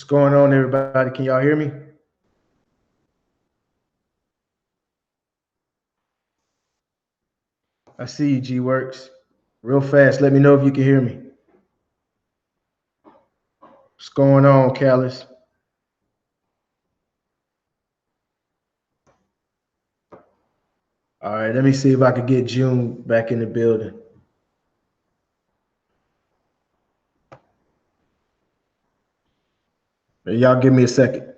What's going on, everybody? Can y'all hear me? I see you, G Works. Real fast. Let me know if you can hear me. What's going on, Callis? All right, let me see if I can get June back in the building. Y'all give me a second.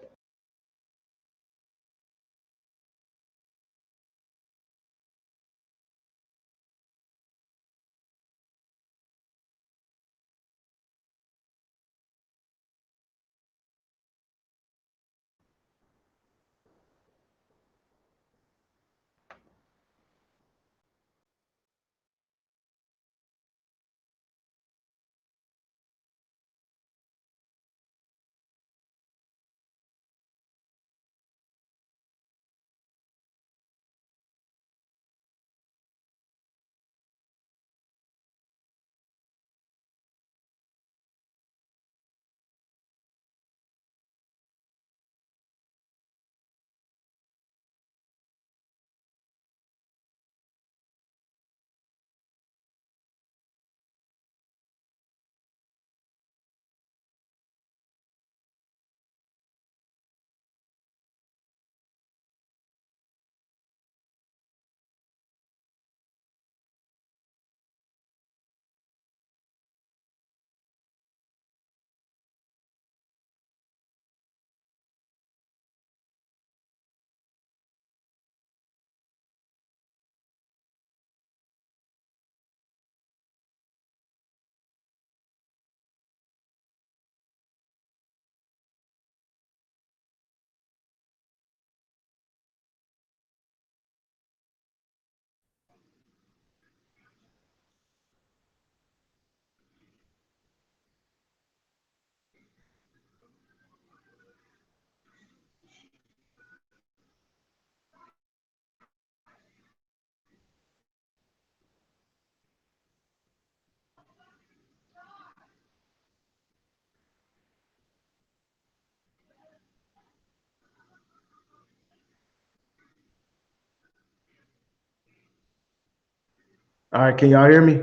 All right, can y'all hear me?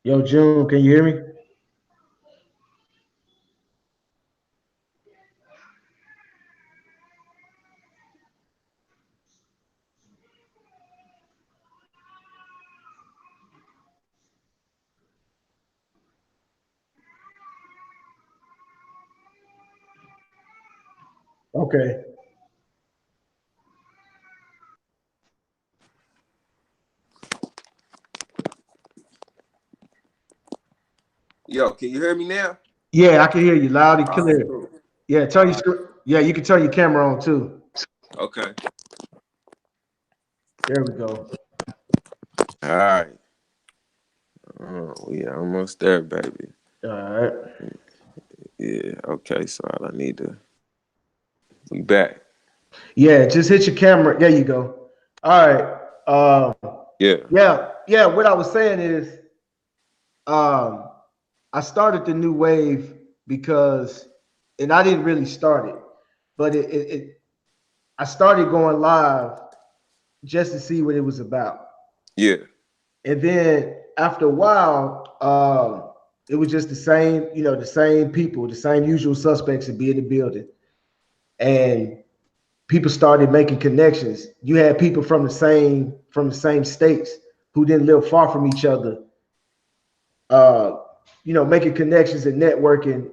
Yo, June, can you hear me? Okay. Yo, can you hear me now? Yeah, I can hear you loud and All right, clear. cool. Yeah, turn your yeah, you can turn your camera on too. Okay. There we go. All right. Oh, we almost there, baby. All right. Yeah. Okay. So all I need to. We back. Yeah, just hit your camera. There you go. All right. Yeah. Yeah. What I was saying is, um, I started the new wave because, and I didn't really start it, but I started going live just to see what it was about. Yeah. And then after a while, it was just the same, the same people, the same usual suspects would be in the building. And people started making connections. You had people from the same states who didn't live far from each other, uh, making connections and networking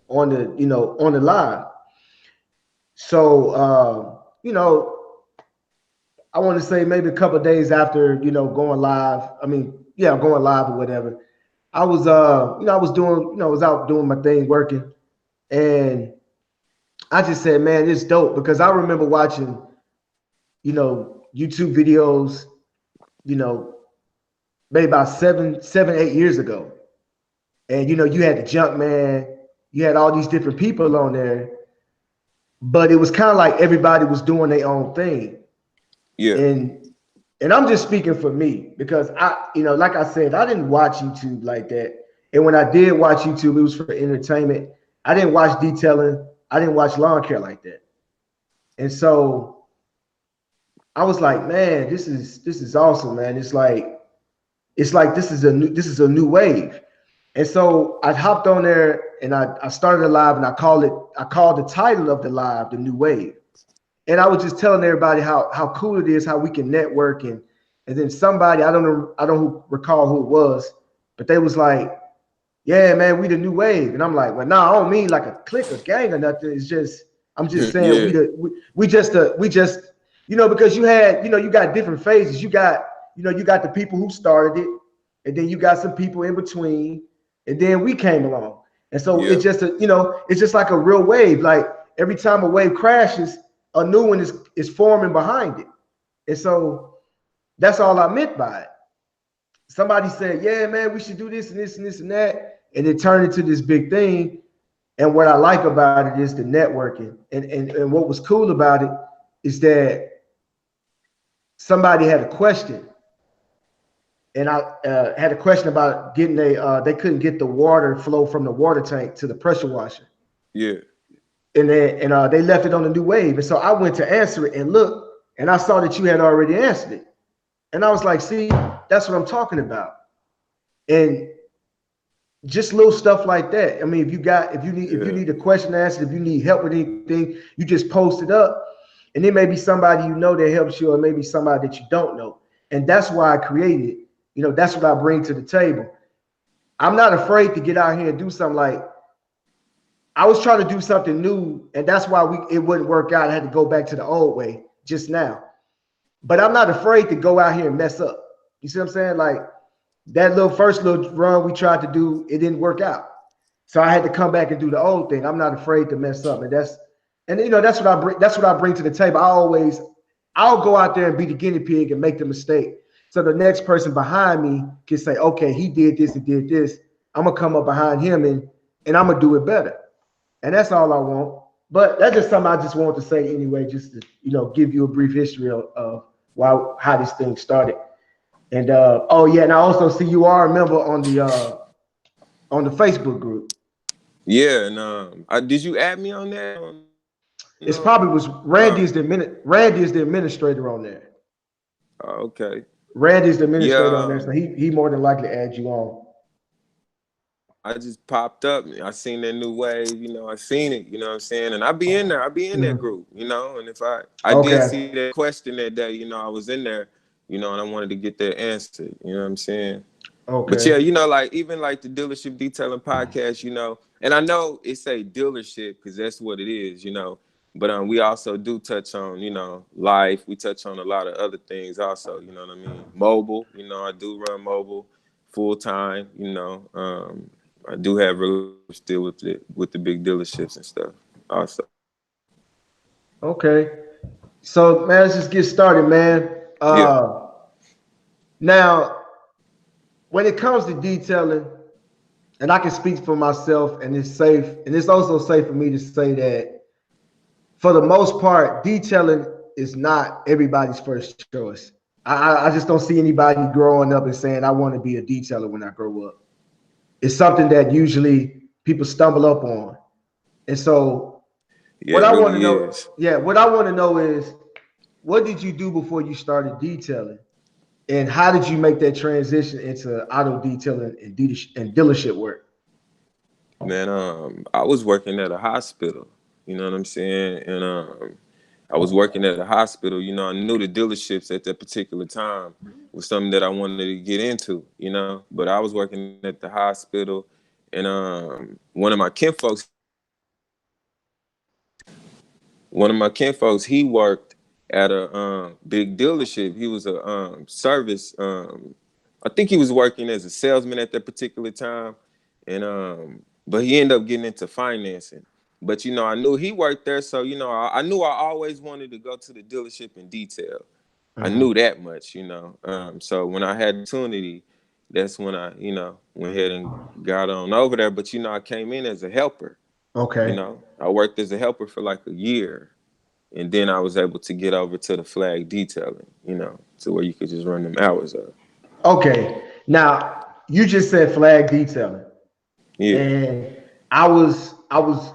on the live. So I want to say maybe a couple of days after, going live. I mean, yeah, going live or whatever. I was doing, I was out doing my thing, working, and I just said, man, it's dope because I remember watching, YouTube videos, you know, maybe about 8 years ago. And you had the junk man, you had all these different people on there. but it was kind of like everybody was doing their own thing. Yeah. And I'm just speaking for me because like I said, I didn't watch YouTube like that. And when I did watch YouTube, it was for entertainment. I didn't watch detailing. I didn't watch lawn care like that. And so I was like, man, this is awesome, man. It's like this is a new wave. And so I hopped on there and I started a live and I called the title of the live the new wave. And I was just telling everybody how cool it is, how we can network, and then somebody, I don't recall who it was, but they was like, yeah, man, we the new wave. And I'm like, well, no, I don't mean like a clique or gang or nothing. It's just, I'm just saying Yeah. we just because you got different phases. You got the people who started it, and then you got some people in between, and then we came along. And so Yeah. it's just like a real wave. Like every time a wave crashes, a new one is forming behind it. And so that's all I meant by it. Somebody said, yeah, man, we should do this and this and this and that. And it turned into this big thing. And what I like about it is the networking. And what was cool about it is that somebody had a question. And I had a question about getting they couldn't get the water flow from the water tank to the pressure washer. Yeah. And they left it on the new wave. And so I went to answer it and look, and I saw that you had already answered it. And I was like, see, that's what I'm talking about. And just little stuff like that. I mean, if you need a question answered, if you need help with anything, you just post it up. And there may be somebody that helps you, or maybe somebody that you don't know. And that's why I created. That's what I bring to the table. I'm not afraid to get out here and do something. Like I was trying to do something new, and that's why it wouldn't work out. I had to go back to the old way just now. But I'm not afraid to go out here and mess up. You see what I'm saying? Like that first little run we tried to do, it didn't work out. So I had to come back and do the old thing. I'm not afraid to mess up. That's what I bring. That's what I bring to the table. I'll go out there and be the guinea pig and make the mistake. So the next person behind me can say, okay, he did this and did this. I'm gonna come up behind him and I'm gonna do it better. And that's all I want. But that's just something I just wanted to say anyway, just to give you a brief history of how this thing started. And oh yeah, and I also see you are a member on the Facebook group. Yeah. And did you add me on that? It's No. probably was Randy is the administrator on there. Okay. Randy's the administrator on Yeah. there, so he more than likely add you on. I just popped up. I seen that new wave, I seen it, you know what I'm saying? And I be in that Mhm. group, and if I did Okay. see that question that day, I was in there, and I wanted to get that answered, you know what I'm saying? But yeah, Okay. like even like the dealership detailing podcast, and I know it's a dealership because that's what it is, But we also do touch on, life. We touch on a lot of other things also, you know what I mean? Mobile, I do run mobile full time, I do have relationships still with the big dealerships and stuff also. Okay. So man, let's just get started, man. Yeah. Now when it comes to detailing, and I can speak for myself, and it's safe, and it's also safe for me to say that for the most part, detailing is not everybody's first choice. I just don't see anybody growing up and saying I want to be a detailer when I grow up. It's something that usually people stumble up on. And so Yeah, what it I want to really know, is. yeah, what I want to know is what did you do before you started detailing? And how did you make that transition into auto detailing and dealership work? Man, I was working at a hospital, you know what I'm saying? And I was working at a hospital, I knew the dealerships at that particular time was something that I wanted to get into, But I was working at the hospital and one of my kinfolks, he worked at a big dealership. He was a service. I think he was working as a salesman at that particular time, and but he ended up getting into financing. But I knew he worked there, so I knew I always wanted to go to the dealership in detail. I Mhm. knew that much, So when I had the opportunity, that's when I, went ahead and got on over there. But I came in as a helper. You Okay. know, I worked as a helper for like a year, and then I was able to get over to the flag detailing. You know, to where you could just run them hours up. Okay. Now you just said flag detailing, Yeah. and I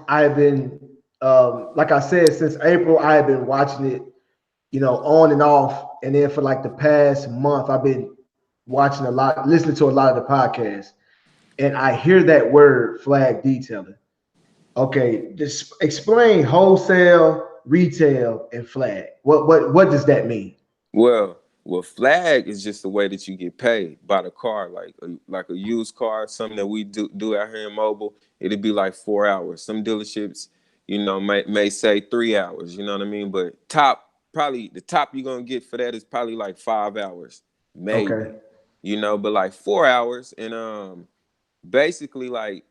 have been, like I said, since April, I have been watching it, on and off, and then for like the past month, I've been watching a lot, listening to a lot of the podcasts, and I hear that word flag detailing. Okay, just explain wholesale, retail, and flag. What does that mean? Well, flag is just the way that you get paid by the car, like a used car, something that we do out here in Mobile. It'd be like 4 hours. Some dealerships, may say 3 hours. You know what I mean? But probably the top you're gonna get for that is probably like 5 hours, maybe. Okay, But like 4 hours, and basically like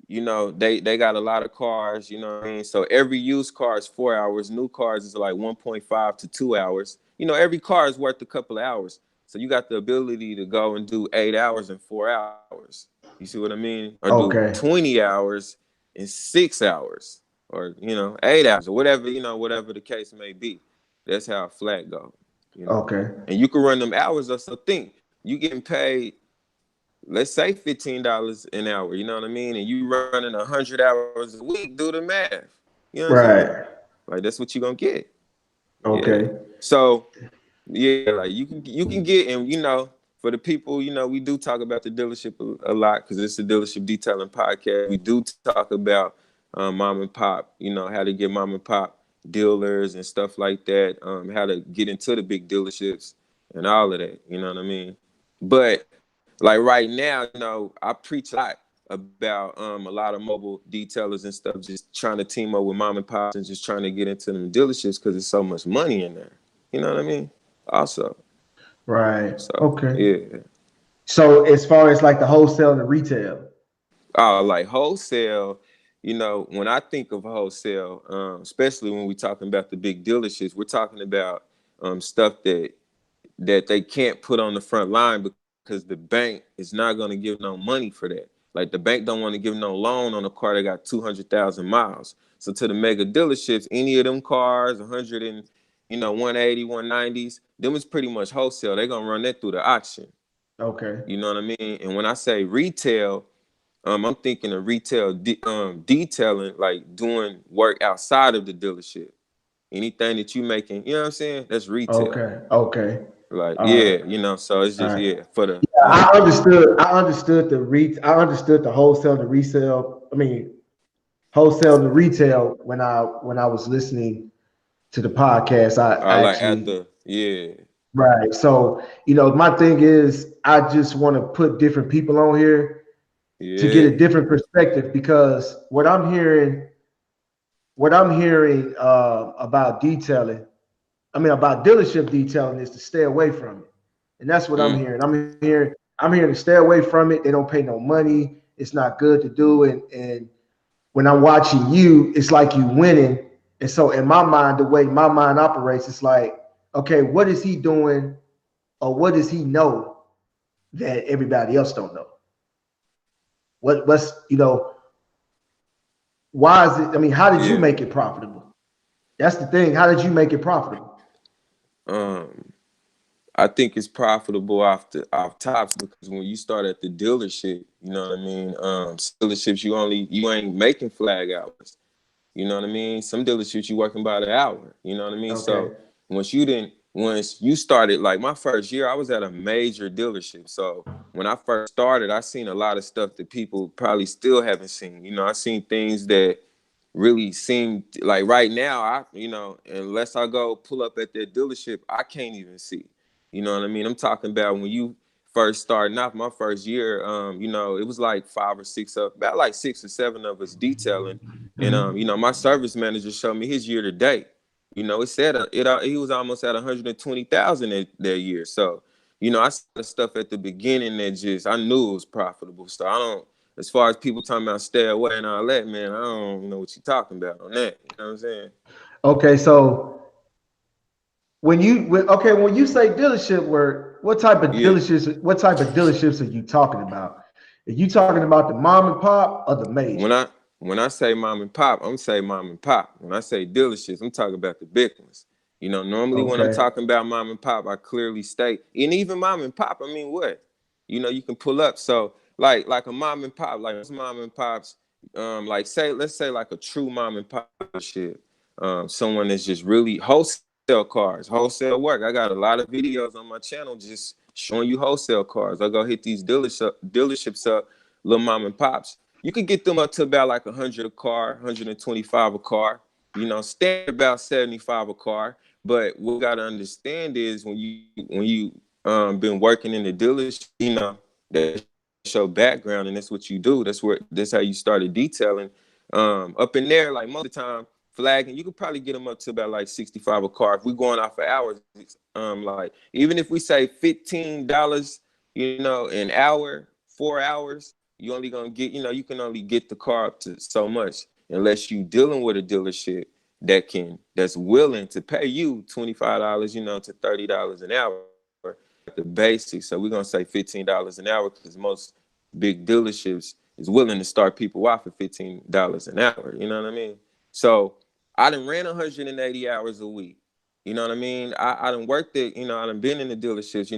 they got a lot of cars, you know what I mean? So every used car is 4 hours. New cars is like 1.5 to 2 hours. Every car is worth a couple of hours. So you got the ability to go and do 8 hours in 4 hours. You see what I mean? Or do okay, 20 hours in 6 hours. Or, 8 hours or whatever the case may be. That's how a flat go, you know. okay, And you can run them hours up. So think, you getting paid, let's say $15 an hour, you know what I mean? And you running 100 hours a week, do the math. You know what I'm saying? right, Like that's what you gonna get. Yeah. okay, So yeah, like you can get, and for the people, we do talk about the dealership a lot because it's a dealership detailing podcast. We do talk about mom and pop, how to get mom and pop dealers and stuff like that, how to get into the big dealerships and all of that. You know what I mean? But like right now, I preach a lot about a lot of mobile detailers and stuff, just trying to team up with mom and pops and just trying to get into them dealerships because there's so much money in there. You know what I mean? Also, right, so okay. yeah. So as far as like the wholesale and the retail, Like wholesale, when I think of wholesale, especially when we're talking about the big dealerships, we're talking about stuff that they can't put on the front line because the bank is not going to give no money for that. Like the bank don't want to give no loan on a car that got 200,000 miles. So to the mega dealerships, any of them cars, 100 and 180, 190s, them is pretty much wholesale. They're going to run that through the auction. okay, You know what I mean? And when I say retail, I'm thinking of retail detailing, like doing work outside of the dealership. Anything that you making, you know what I'm saying? That's retail. okay, okay, Like, all right, yeah, so it's all just, right. yeah, for the, Yeah, yeah. I understood I understood the wholesale and the resale. I mean, wholesale and the retail when I was listening to the podcast. I Like at actually the, yeah, right. So my thing is, I just want to put different people on here to get yeah, a different perspective because what I'm hearing about detailing, I mean about dealership detailing is to stay away from it. And that's what I'm mm, hearing. I'm hearing to stay away from it. They don't pay no money. It's not good to do. And when I'm watching you, it's like you winning. And so in my mind, the way my mind operates, it's like, okay, what is he doing or what does he know that everybody else don't know? What's why is it? I mean, how did you yeah. make it profitable? That's the thing. How did you make it profitable? Um, I think it's profitable off tops because when you start at the dealership, you know what I mean. Some dealerships you ain't making flag hours. You know what I mean? Some dealerships you working by the hour. You know what I mean? Okay. So once you started, like my first year, I was at a major dealership. So when I first started, I seen a lot of stuff that people probably still haven't seen. I seen things that really seem like right now, unless I go pull up at that dealership, I can't even see. You know what I mean? I'm talking about when you first starting off my first year, it was like about like 6 or 7 of us detailing. And Mm-hmm. my service manager showed me his year to date. It said he was almost at 120,000 that year. So, I saw the stuff at the beginning that just I knew it was profitable. So I don't, as far as people talking about stay away and all that, man, I don't know what you're talking about on that. You know what I'm saying? Okay. So when you say dealership work, what type of Yeah. dealerships? What type of dealerships are you talking about? Are you talking about the mom and pop or the When I majors? when I say mom and pop, I'm saying mom and pop. When I say dealerships, I'm talking about the big ones. Normally when I'm Okay. talking about mom and pop, I clearly state, and even mom and pop, I mean what? You can pull up. So like a mom and pop, like most mom and pops, like let's say like a true mom and pop shit. Someone that's just really wholesale cars, wholesale work. I got a lot of videos on my channel just showing you wholesale cars. I go hit these dealerships up, little mom and pops. You could get them up to about like 100 a car, 125 a car. Standard about 75 a car. But what you gotta understand is when you been working in the dealership, that's your background and that's what you do. That's how you started detailing. Up in there, like most of the time, flagging, you could probably get them up to about like 65 a car. If we're going off of hours, like even if we say $15, an hour, 4 hours, you only gonna get, you can only get the car up to so much unless you dealing with a dealership that's willing to pay you $25, to $30 an hour, the basics. So we're gonna say $15 an hour because most big dealerships is willing to start people off at $15 an hour. You know what I mean? So I done ran 180 hours a week. You know what I mean? I done worked it. I done been in the dealerships.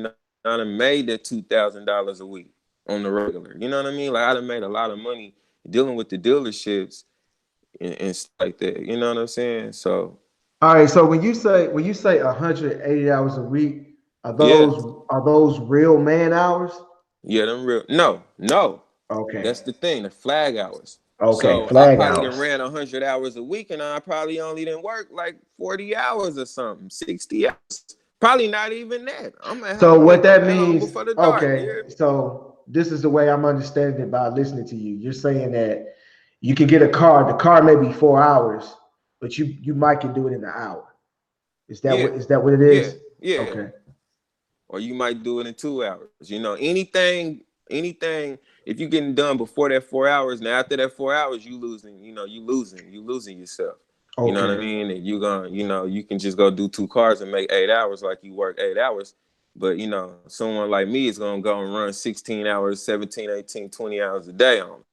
I done made that $2,000 a week on the regular. You know what I mean? Like I done made a lot of money dealing with the dealerships and stuff like that. You know what I'm saying? So All right. So when you say 180 hours a week, are yeah, those real man hours? yeah, them real. No, Okay. that's the thing. The flag hours. Okay. So I Flag probably done hours. ran 100 hours a week, and I probably only didn't work like 40 hours or something, 60 hours. Probably not even that. So what I'm that at home means, before the dark. You okay, hear me? so this is the way I'm understanding it by listening to you. You're saying that you can get a car, the car may be 4 hours, but you might can do it in an hour. Yeah, Is that what it yeah, is? yeah. Okay. Or you might do it in 2 hours. Anything. If you're getting done before that 4 hours, now after that 4 hours, you losing. You losing yourself. You know what I Okay. mean? And you gonna, you can just go do 2 cars and make 8 hours like you work 8 hours. But someone like me is gonna go and run 16 hours, 17, 18, 20 hours a day on.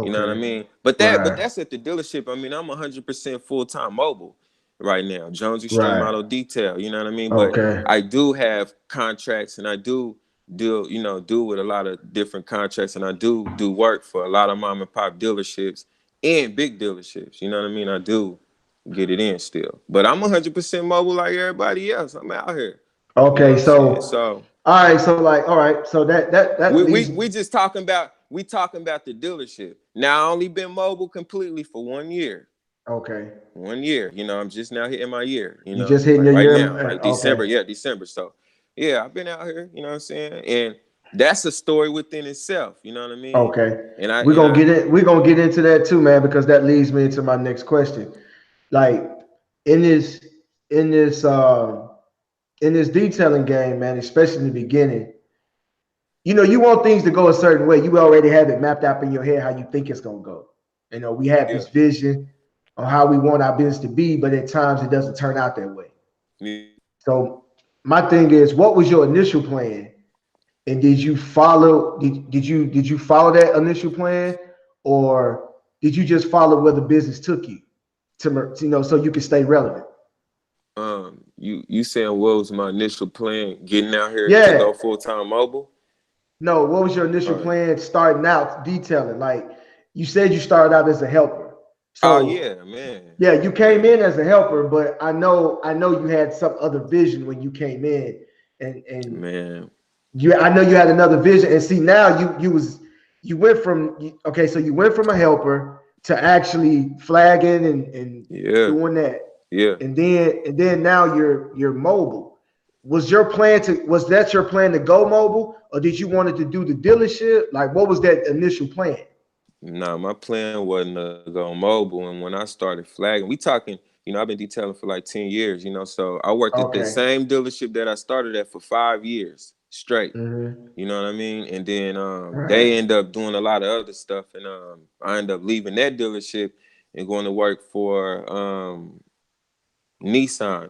You know what I Okay. mean? But Right. that's at the dealership. I mean, I'm 100% full-time mobile right now. Jones Extreme Right. Auto Detail. You know what I mean? But Okay. I do have contracts, and I do deal with a lot of different contracts, and I do work for a lot of mom and pop dealerships and big dealerships. You know what I mean? I do get it in still, but I'm 100% mobile like everybody else. I'm out here. You know Okay. what I'm saying? So So all right. So like, all right. So that we we leaves. we just talking about the dealership. Now I only been mobile completely for 1 year. Okay. 1 year. I'm just now hitting my year, You just hitting like your right year. now, like December. Okay. Yeah, December. So yeah, I've been out here, you know what I'm saying? And that's a story within itself, you know what I mean? Okay. And I We're and gonna I get it. We're gonna get into that too, man, because that leads me into my next question. Like in this in this in this detailing game, man, especially in the beginning, you want things to go a certain way. You already have it mapped out in your head how you think it's gonna go. We have yeah, this vision on how we want our business to be, but at times it doesn't turn out that way. yeah. So my thing is, what was your initial plan? And did you follow did you follow that initial plan, or did you just follow where the business took you so you can stay relevant? You saying what was my initial plan getting out here to Yeah. go full-time mobile? No, what was your initial Uh, plan starting out detailing? Like you said you started out as a helper. oh So yeah, man. yeah, you came Yeah, in as a helper, but I know you had some other vision when you came in, and man. I know you had another vision. And see now you went from okay, so you went from a helper to actually flagging and Yeah, doing that, yeah. and then now you're mobile. Was that your plan to go mobile, or did you wanted to do the dealership? Like, what was that initial plan? Nah, my plan wasn't to go mobile. And when I started flagging, we talking, I've been detailing for like 10 years, so I worked at the Okay. same dealership that I started at for 5 years straight. Mm-hmm. You know what I mean? And then Right. they end up doing a lot of other stuff. And I end up leaving that dealership and going to work for a Nissan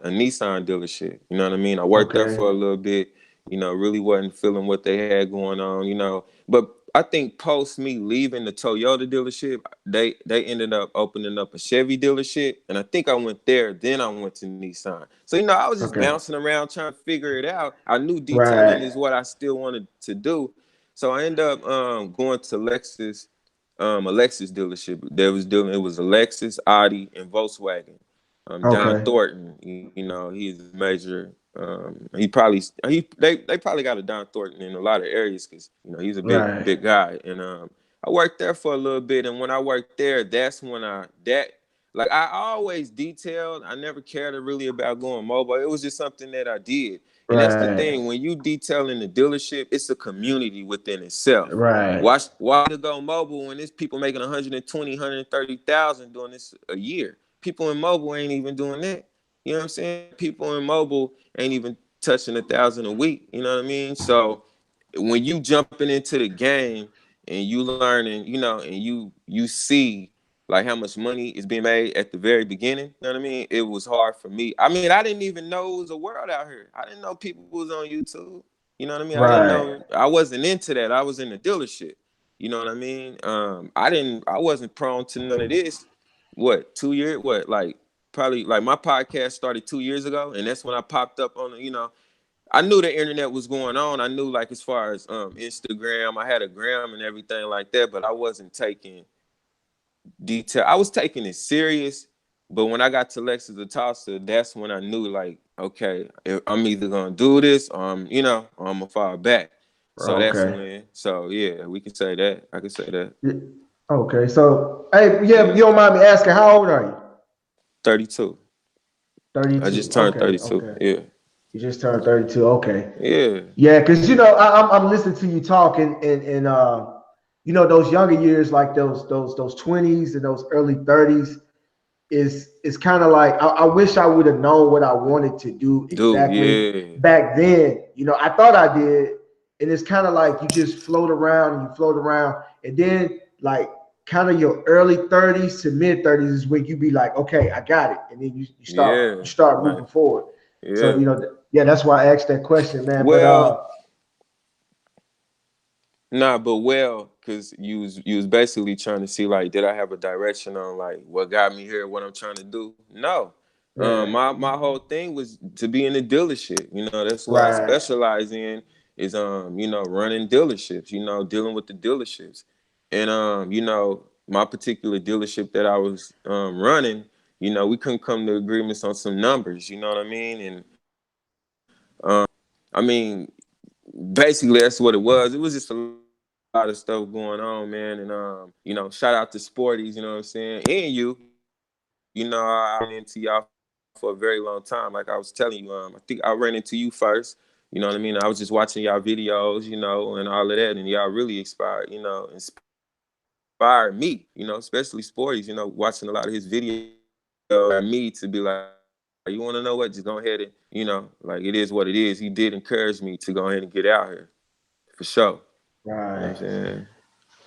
dealership. You know what I mean? I worked there Okay. for a little bit, really wasn't feeling what they had going on, But I think post me leaving the Toyota dealership, they ended up opening up a Chevy dealership, and I think I went there. Then I went to Nissan. So I was just Okay. bouncing around trying to figure it out. I knew detailing Right. is what I still wanted to do, so I ended up going to Lexus, a Lexus dealership. There was dealing. It was a Lexus, Audi, and Volkswagen. Don Okay. Thornton, he's a major. They probably got a Don Thornton in a lot of areas because he's a Right. big guy. And I worked there for a little bit, and when I worked there, that's when I always detailed. I never cared really about going mobile. It was just something that I did. And that's the Right. thing. When you detail in the dealership, it's a community within itself. Right. Why to go mobile when there's people making 120, 130,000 doing this a year? People in mobile ain't even doing that. You know what I'm saying? People in mobile ain't even touching 1,000 a week. You know what I mean? So when you jumping into the game and you learning, and you see like how much money is being made at the very beginning, you know what I mean? It was hard for me. I mean, I didn't even know it was a world out here. I didn't know people was on YouTube. You know what I mean? I didn't Right. know. I wasn't into that. I was in the dealership. You know what I mean? I wasn't prone to none of this. What, 2 years? What, like probably like my podcast started 2 years ago, and that's when I popped up on I knew the internet was going on. I knew like as far as Instagram, I had a gram and everything like that, but I wasn't taking detail. I was taking it serious, but when I got to Lexus Atasa, that's when I knew like, okay, I'm either gonna do this or or I'm gonna fall back. So that's Okay. when. So yeah, we can say that. I can say that. Yeah. Okay. So, hey, yeah, you Yeah, don't mind me asking, how old are you? 32. I 32. just turned Okay. 32. Okay. Yeah, You just turned 32. Okay. yeah, Yeah, because I'm listening to you talking and those younger years, like those 20s and those early 30s, is kind of like I wish I would have known what I wanted to do dude. exactly Yeah, back then. I thought I did, and it's kind of like you just float around and you float around, and then like kind of your early 30s to mid 30s is when you be like, okay, I got it, and then you start you yeah, start like moving forward. So yeah. yeah, that's why I asked that question, man. But Well, nah, but because you was basically trying to see like, did I have a direction on like what got me here, what I'm trying to do? No. yeah, My whole thing was to be in the dealership. That's what I right, specialize in is running dealerships, dealing with the dealerships. And my particular dealership that I was running, we couldn't come to agreements on some numbers, you know what I mean? And I mean, basically that's what it was. It was just a lot of stuff going on, man. And shout out to Sporties, you know what I'm saying? And I ran into y'all for a very long time. Like I was telling you, I think I ran into you first. You know what I mean? I was just watching y'all videos, and all of that, and y'all really inspired me, especially Sporties, watching a lot of his videos me to be like, you want to know what? Just go ahead and, like it is what it is. He did encourage me to go ahead and get out here for sure. You know right. what I'm saying?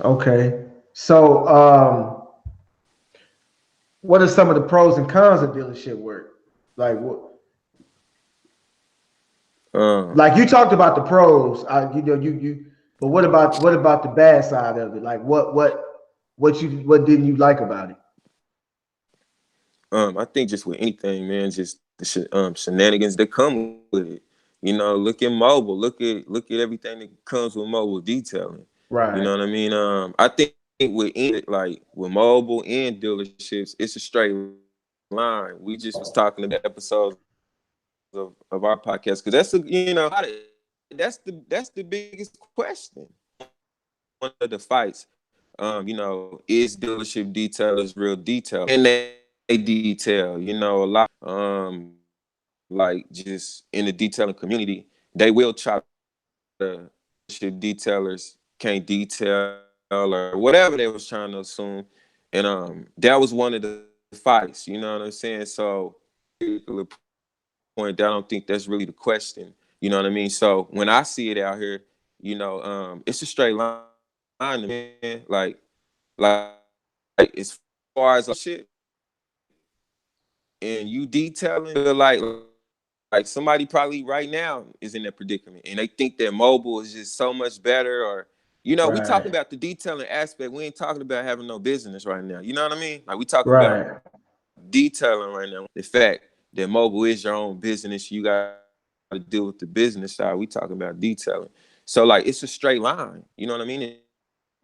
Okay. So, what are some of the pros and cons of dealership work? Like what? Um, Like you talked about the pros, but what about the bad side of it? Like what didn't you like about it? I think just with anything, man, just the shenanigans that come with it. Look at mobile. Look at everything that comes with mobile detailing. You know Right. what I mean? I think with like with mobile and dealerships, it's a straight line. We just was talking about episodes of our podcast because that's the biggest question. One of the fights, is dealership detailers real detail? And they detail, a lot. Like just in the detailing community, they will try to detailers can't detail or whatever they was trying to assume. And that was one of the fights, you know what I'm saying? So point, I don't think that's really the question. You know what I mean? So when I see it out here, it's a straight line, man. Like as far as shit and you detailing, like somebody probably right now is in that predicament, and they think that mobile is just so much better, or You know, we talking Right. about the detailing aspect. We ain't talking about having no business right now. You know what I mean? Like we talking about Right. detailing right now. The fact that mobile is your own business, you got to deal with the business side. We talking about detailing. So like it's a straight line. You know what I mean? And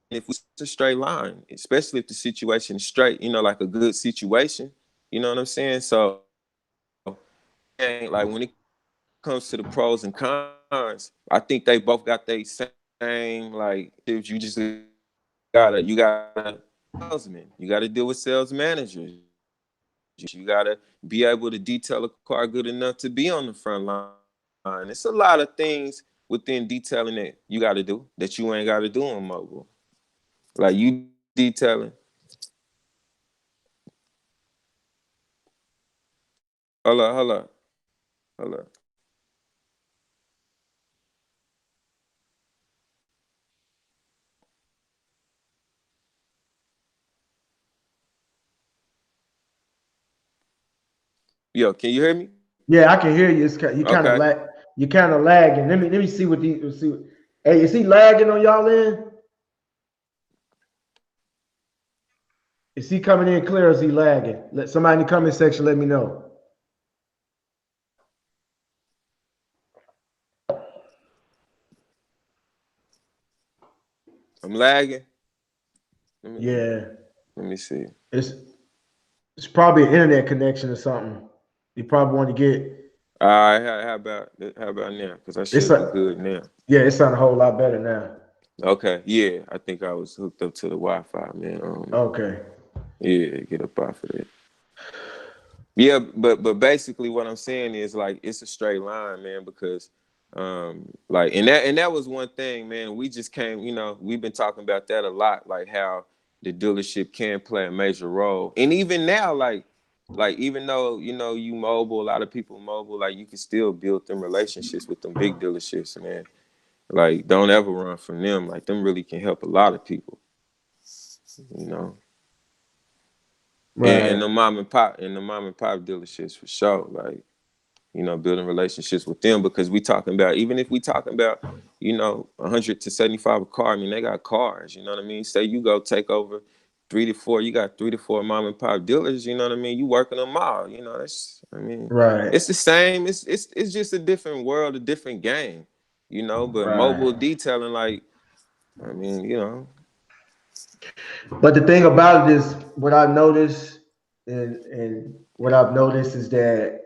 if it's a straight line, especially if the situation is straight, you know, like a good situation. You know what I'm saying? So, and like when it comes to the pros and cons, I think they both got their same like. If you just you gotta salesman, you gotta deal with sales managers, you gotta be able to detail a car good enough to be on the front line. It's a lot of things within detailing that you got to do that you ain't got to do on mobile. Like you detailing. Hold up. Yo, can you hear me? Yeah, I can hear you. You kind of Okay. lag. You kind of lagging. Let me see what the let's see. Hey, is he lagging on y'all end? Is he coming in clear? Or is he lagging? Let somebody in the comment section let me know. I'm lagging. Let me Yeah, let me see. it's it's probably an internet connection or something. You probably want to get All right, how about now? Because I it's should be a good now. yeah. It sounds a whole lot better now. Okay, yeah, I think I was hooked up to the Wi-Fi, man. Okay. Yeah, get up off of that. Yeah, but basically what I'm saying is like it's a straight line, man, because like and that was one thing, man. We just came, you know, we've been talking about that a lot, like how the dealership can play a major role. And even now, like even though, you know, you mobile, a lot of people mobile, like you can still build them relationships with them big dealerships, man. Like don't ever run from them. Like them really can help a lot of people, you know. And Right. the mom and pop dealerships for sure. Like, you know, building relationships with them because we talking about, even if we talking about, you know, 100 to 75 a car, I mean, they got cars, you know what I mean? Say you go take over 3 to 4, you got 3 to 4 mom and pop dealers, you know what I mean? You working them all, you know, that's, I mean, Right. it's the same. It's just a different world, a different game, you know, but mobile Right. detailing, like, I mean, you know, But the thing about it is, what I noticed, and what I've noticed is that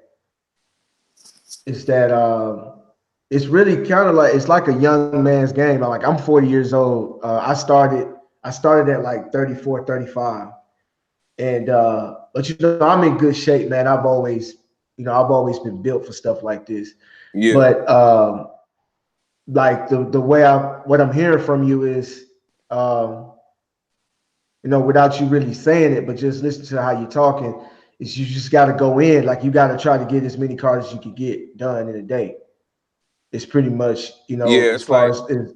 it's really kind of like it's like a young man's game. Like I'm 40 years old. I started at like 34, 35. And but you know, I'm in good shape, man. I've always been built for stuff like this. yeah, But like the way what I'm hearing from you is um without you really saying it, but just listen to how you're talking, is you just got to go in. Like you got to try to get as many cars as you can get done in a day. It's pretty much, yeah, as it's far like, as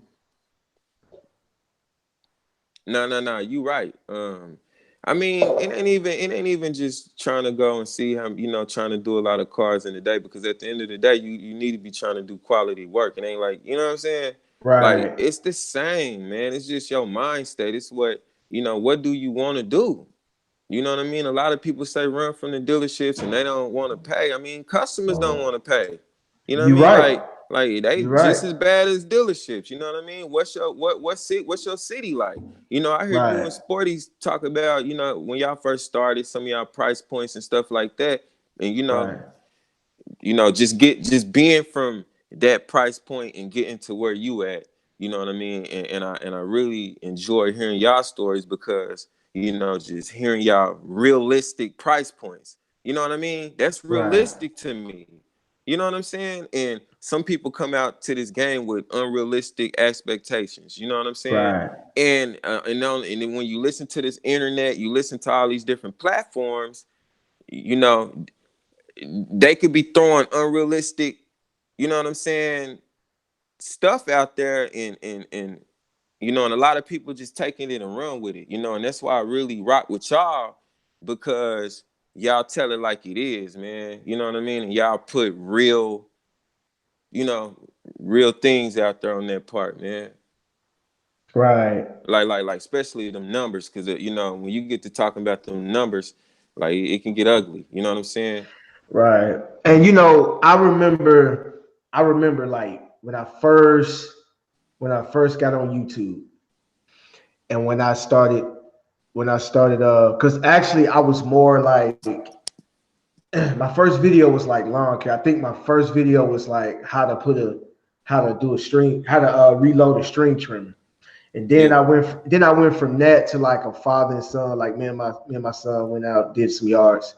no, you right. I mean, it ain't even just trying to go and see how, you know, trying to do a lot of cars in the day, because at the end of the day, you need to be trying to do quality work. It ain't like, you know what I'm saying? Like right, it's the same, man. It's just your mind state. It's what, you know, what do you want to do? You know what I mean? A lot of people say run from the dealerships and they don't want to pay. I mean, customers don't want to pay. You know what I you're mean? right, Like they you're just right, as bad as dealerships. You know what I mean? What's your city like? You know, I heard you right, and Sporties talk about, you know, when y'all first started, some of y'all price points and stuff like that. And right, just being from that price point and getting to where you at, you know what I mean? And I really enjoy hearing y'all stories because, you know, just hearing y'all realistic price points. You know what I mean? That's right, realistic to me. You know what I'm saying? And some people come out to this game with unrealistic expectations. You know what I'm saying? right, And then when you listen to this internet, you listen to all these different platforms, you know, they could be throwing unrealistic, you know what I'm saying, stuff out there, and you know, and a lot of people just taking it and run with it, you know, and that's why I really rock with y'all, because y'all tell it like it is, man. You know what I mean? And y'all put you know, real things out there on that part, man. Right. Like especially them numbers, because you know when you get to talking about them numbers, like it can get ugly. You know what I'm saying? Right. And you know, I remember like when I first got on YouTube and when I started because actually I was more like my first video was like lawn care. I think my first video was like how to do a string, how to reload a string trimmer. And then Yeah. I went from that to like a father and son, like me and my son went out, did some yards.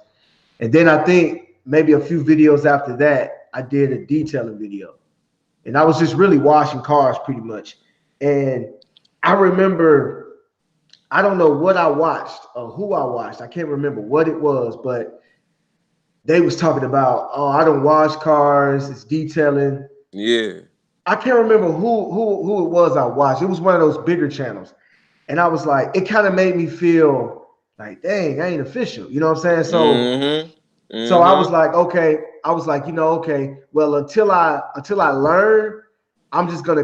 And then I think maybe a few videos after that, I did a detailing video. And I was just really washing cars pretty much. And I remember, I don't know what I watched or who I watched. I can't remember what it was, but they was talking about, oh, I don't wash cars, it's detailing. Yeah. I can't remember who it was I watched. It was one of those bigger channels. And I was like, it kind of made me feel like, dang, I ain't official. You know what I'm saying? Mm-hmm. So I was Mm-hmm. like, okay, I was like, okay, well, until I learn, I'm just gonna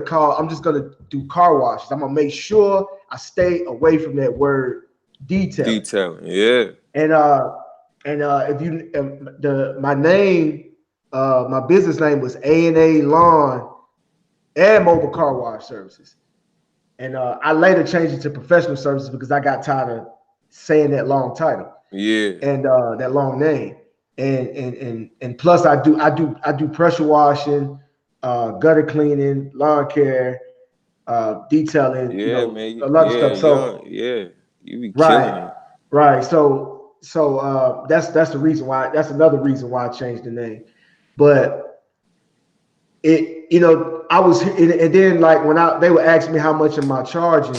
do car washes. I'm gonna make sure I stay away from that word detailing. Detailing. Yeah. And if you the my name, my business name was A&A Lawn and Mobile Car Wash Services. And I later changed it to professional services because I got tired of saying that long title Yeah. and that long name. And plus I do pressure washing, gutter cleaning, lawn care, detailing, Yeah, a man. lot of Yeah, stuff. young. So Yeah. You be killing right, it. right. So that's the reason why. That's another reason why I changed the name. But I was, and then like when they would ask me how much am I charging,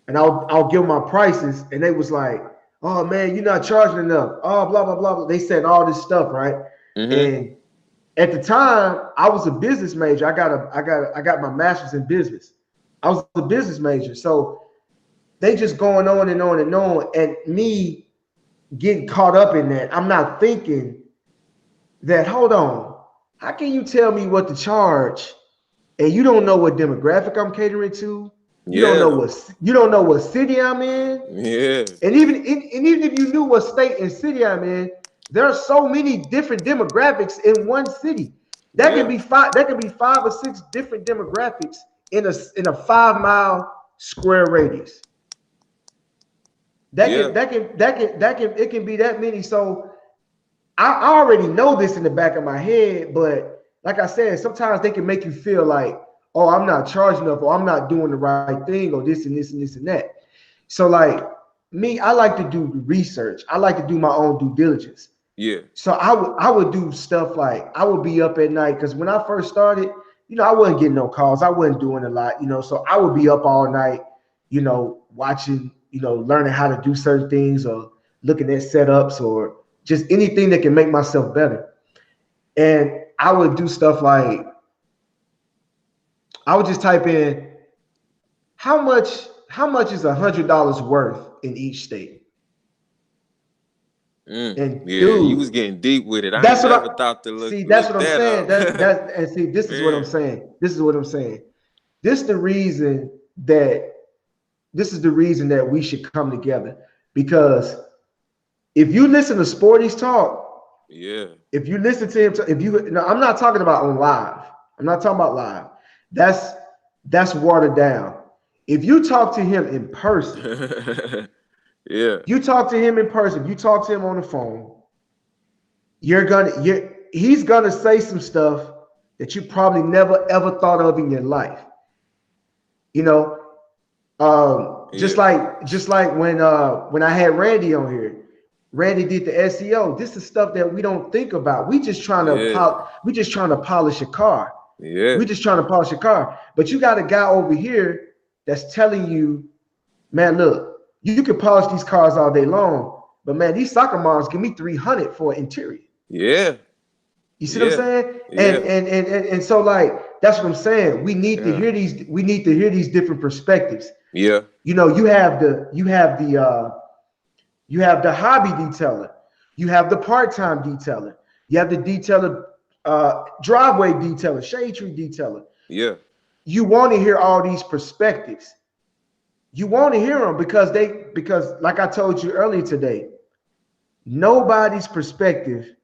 and I'll give my prices, and they was like, "Oh man, you're not charging enough." Oh, blah blah blah blah. They said all this stuff, right? Mm-hmm. And at the time, I was a business major. I got my master's in business. I was a business major, so they just going on and on and on, and me getting caught up in that. I'm not thinking that. Hold on, how can you tell me what to charge and you don't know what demographic I'm catering to? Yeah. You don't know what city I'm in. Yeah. And even if you knew what state and city I'm in, there are so many different demographics in one city. That can Yeah. be five. That can be 5 or 6 different demographics in a 5 mile square radius. That Yeah. can that can that can that can it can be that many. So I already know this in the back of my head, but like I said, sometimes they can make you feel like, oh, I'm not charging enough, or I'm not doing the right thing, or this and this and this and that. So like me, I like to do research. I like to do my own due diligence. Yeah. So I would do stuff like I would be up at night because when I first started, I wasn't getting no calls. I wasn't doing a lot, so I would be up all night, watching, learning how to do certain things or looking at setups or just anything that can make myself better. And I would do stuff like I would just type in how much is $100 worth in each state. And Yeah. You was dude, getting deep with it. I ain't that's what never I thought to see. That's look what I'm that saying. up. That and see, this is what I'm Man. saying. This is what I'm saying. This is the reason that this is the reason that we should come together. Because if you listen to Sporty's talk, Yeah. if you listen to him, if you no, I'm not talking about on live. I'm not talking about live. That's that's watered down. If you talk to him in person, Yeah. you talk to him in person, you talk to him on the phone, he's gonna say some stuff that you probably never ever thought of in your life. You know, just Yeah. like when I had Randy on here. Randy did the SEO. This is stuff that we don't think about. Yeah. We just trying to polish a car. Yeah. We just trying to polish a car. But you got a guy over here that's telling you, man, look, you can polish these cars all day long, but man, these soccer moms give me 300 for an interior. Yeah. You see what I'm Yeah. saying? And Yeah. and so like that's what I'm saying. We need to Yeah. hear these. We need to hear these different perspectives. Yeah. You have the hobby detailer. You have the part-time detailer. You have the detailer, driveway detailer, shade tree detailer. Yeah. You want to hear all these perspectives. You want to hear them because like I told you earlier today, nobody's perspective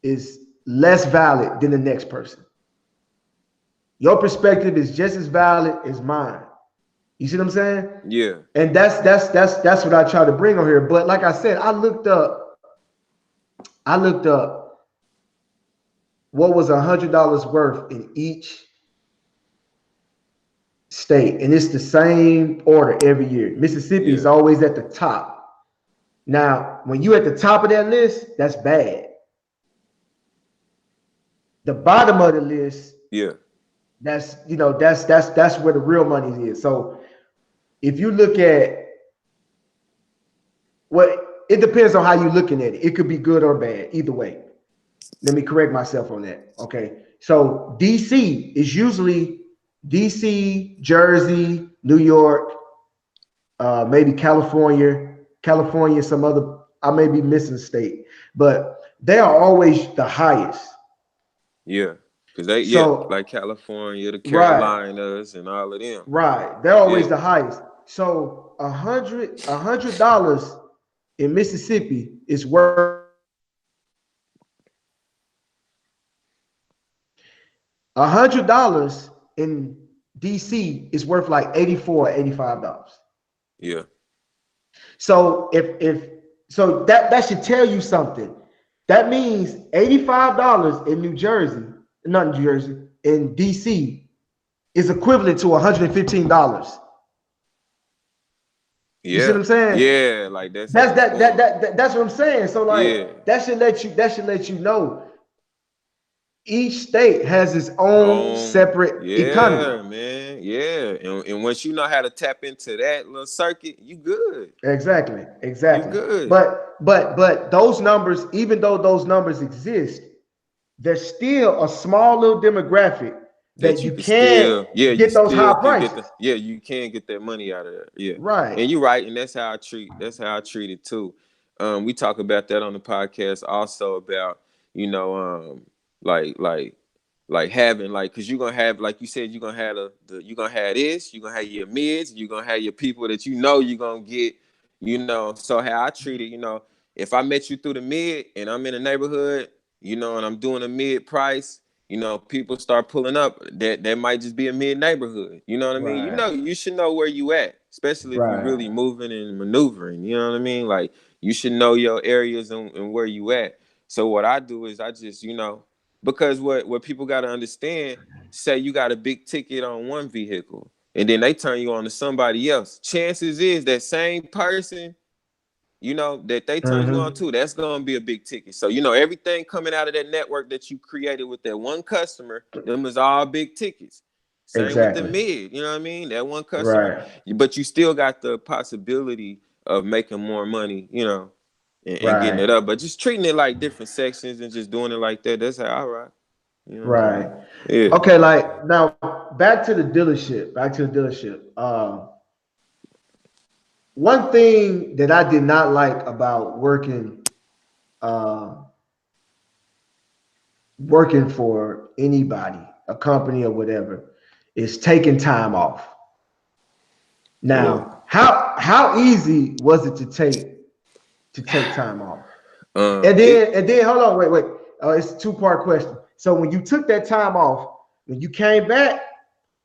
is less valid than the next person. Your perspective is just as valid as mine. You see what I'm saying? Yeah. And that's what I try to bring on here. But like I said, I looked up what was $100 worth in each state, and it's the same order every year. Mississippi is Yeah. always at the top. Now, when you at the top of that list, that's bad. The bottom of the list, Yeah. that's where the real money is. So if you look at what it depends on how you're looking at it. It could be good or bad, either way. Let me correct myself on that. Okay. So DC is usually DC, Jersey, New York, maybe California, some other, I may be missing state, but they are always the highest. Yeah. Because they, yeah, So like California, the right, Carolinas, and all of them. right. They're always Yeah. the highest. So $100 in Mississippi is worth $100 in DC is worth like 84 or $85. Yeah. So if so that should tell you something. That means $85 in New Jersey, not New Jersey, in DC is equivalent to $115. You see what Yeah. I'm saying? Yeah. Like that's how That's it's going. that's what I'm saying. So Yeah. like that should let you know each state has its own separate economy. Yeah, man. Yeah. And once you know how to tap into that little circuit, you good. Exactly, You exactly. good. But those numbers, even though those numbers exist, there's still a small little demographic That that you you can can't still, yeah, you get those high still can get prices. the, yeah, you can get that money out of there. Yeah. Right. And you're right. And that's how I treat it too. We talk about that on the podcast also about, you know, like, like, like having like, cause you're gonna have, like you said, you're gonna have you're gonna have this, you're gonna have your mids, you're gonna have your people that you know you're gonna get, you know. So how I treat it, you know, if I met you through the mid and I'm in a neighborhood, you know, and I'm doing a mid price, you know, people start pulling up. That might just be a mid neighborhood. You know what I mean? You Right. know, you should know where you at, especially if you Right. really moving and maneuvering. You know what I mean? Like you should know your areas and where you at. So what I do is I just, you know, because what people got to understand, say you got a big ticket on one vehicle and then they turn you on to somebody else. Chances is that same person, you know, that they turn you on Mm-hmm. to, that's gonna be a big ticket. So, you know, everything coming out of that network that you created with that one customer, them is all big tickets. Same with the Exactly. mid, you know what I mean? That one customer, Right. but you still got the possibility of making more money, you know, and getting Right. it up. But just treating it like different sections and just doing it like that, that's how I rock. You know what I'm saying? Right. Yeah. Okay, like now back to the dealership. Back to the dealership. One thing that I did not like about uh, working for anybody, a company or whatever, is taking time off. Yeah. Now, how easy was it to take time off? It And then hold on, wait. It's a two-part question. So when you took that time off, when you came back,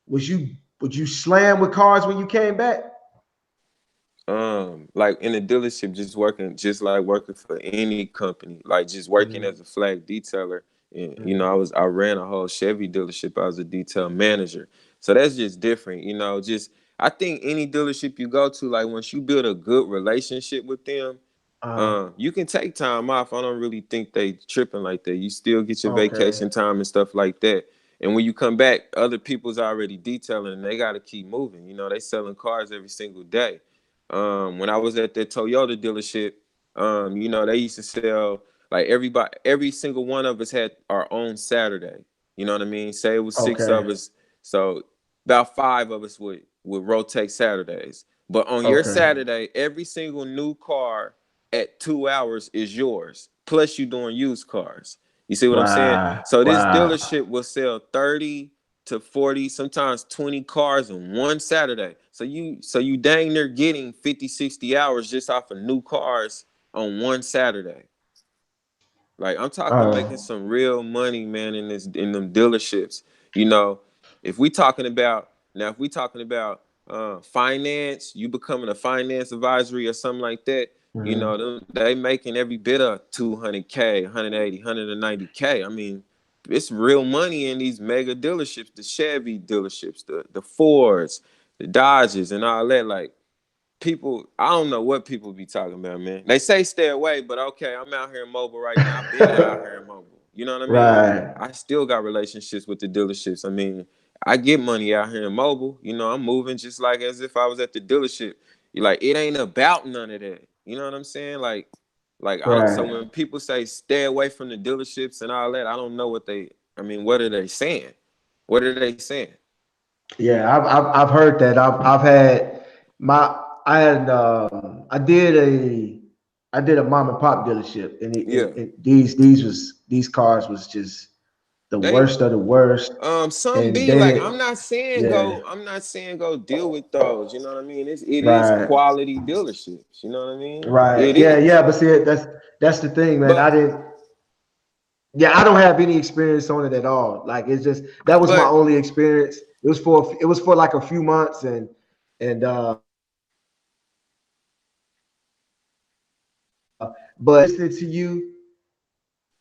was you would you slam with cars when you came back? like in a dealership, just working just like working for any company, like just working as a Mm-hmm. flag detailer. And you know, Mm-hmm. I ran a whole Chevy dealership. I was a detail manager, so that's just different. You know, just I think any dealership you go to, like once you build a good relationship with them, you can take time off. I don't really think they tripping like that. You still get your Okay. vacation time and stuff like that. And when you come back, other people's already detailing and they got to keep moving. You know, they selling cars every single day. When I was at the Toyota dealership, you know, they used to sell like everybody, every single one of us had our own Saturday. You know what I mean? Say it was six Okay. of us, so about five of us would rotate Saturdays. But on your Okay. Saturday, every single new car at 2 hours is yours. Plus you doing used cars. You see what I'm saying? Wow. So this Wow. dealership will sell 30 to 40, sometimes 20 cars in one Saturday. So you dang near getting 50, 60 hours just off of new cars on one Saturday. Like I'm talking making Uh, some real money, man, in them dealerships. You know, if we talking about now, if we talking about finance, you becoming a finance advisory or something like that, you mhm. know, they making every bit of 200K, 180, 190K. I mean, it's real money in these mega dealerships, the Chevy dealerships, the Fords, the Dodges, and all that. Like people, I don't know what people be talking about, man. They say stay away, but okay, I'm out here in mobile right now. I've been out here in mobile. You know what I mean? Right, I still got relationships with the dealerships. I mean, I get money out here in mobile. You know, I'm moving just like as if I was at the dealership. You like it ain't about none of that. You know what I'm saying? Like I don't. So right. when people say stay away from the dealerships and all that, I don't know what they. I mean, what are they saying? What are they saying? Yeah, I've heard that. I've had my I had I did a mom and pop dealership, and, Yeah, these cars was just the they worst of the worst, some and be like then yeah, I'm not saying go deal with those, you know what I mean? It is right, quality dealerships, you know what I mean? right, It yeah, is. yeah. But see, that's the thing, man. But I don't have any experience on it at all. Like it's just that was my but only experience. It was for like a few months, and but listening to you,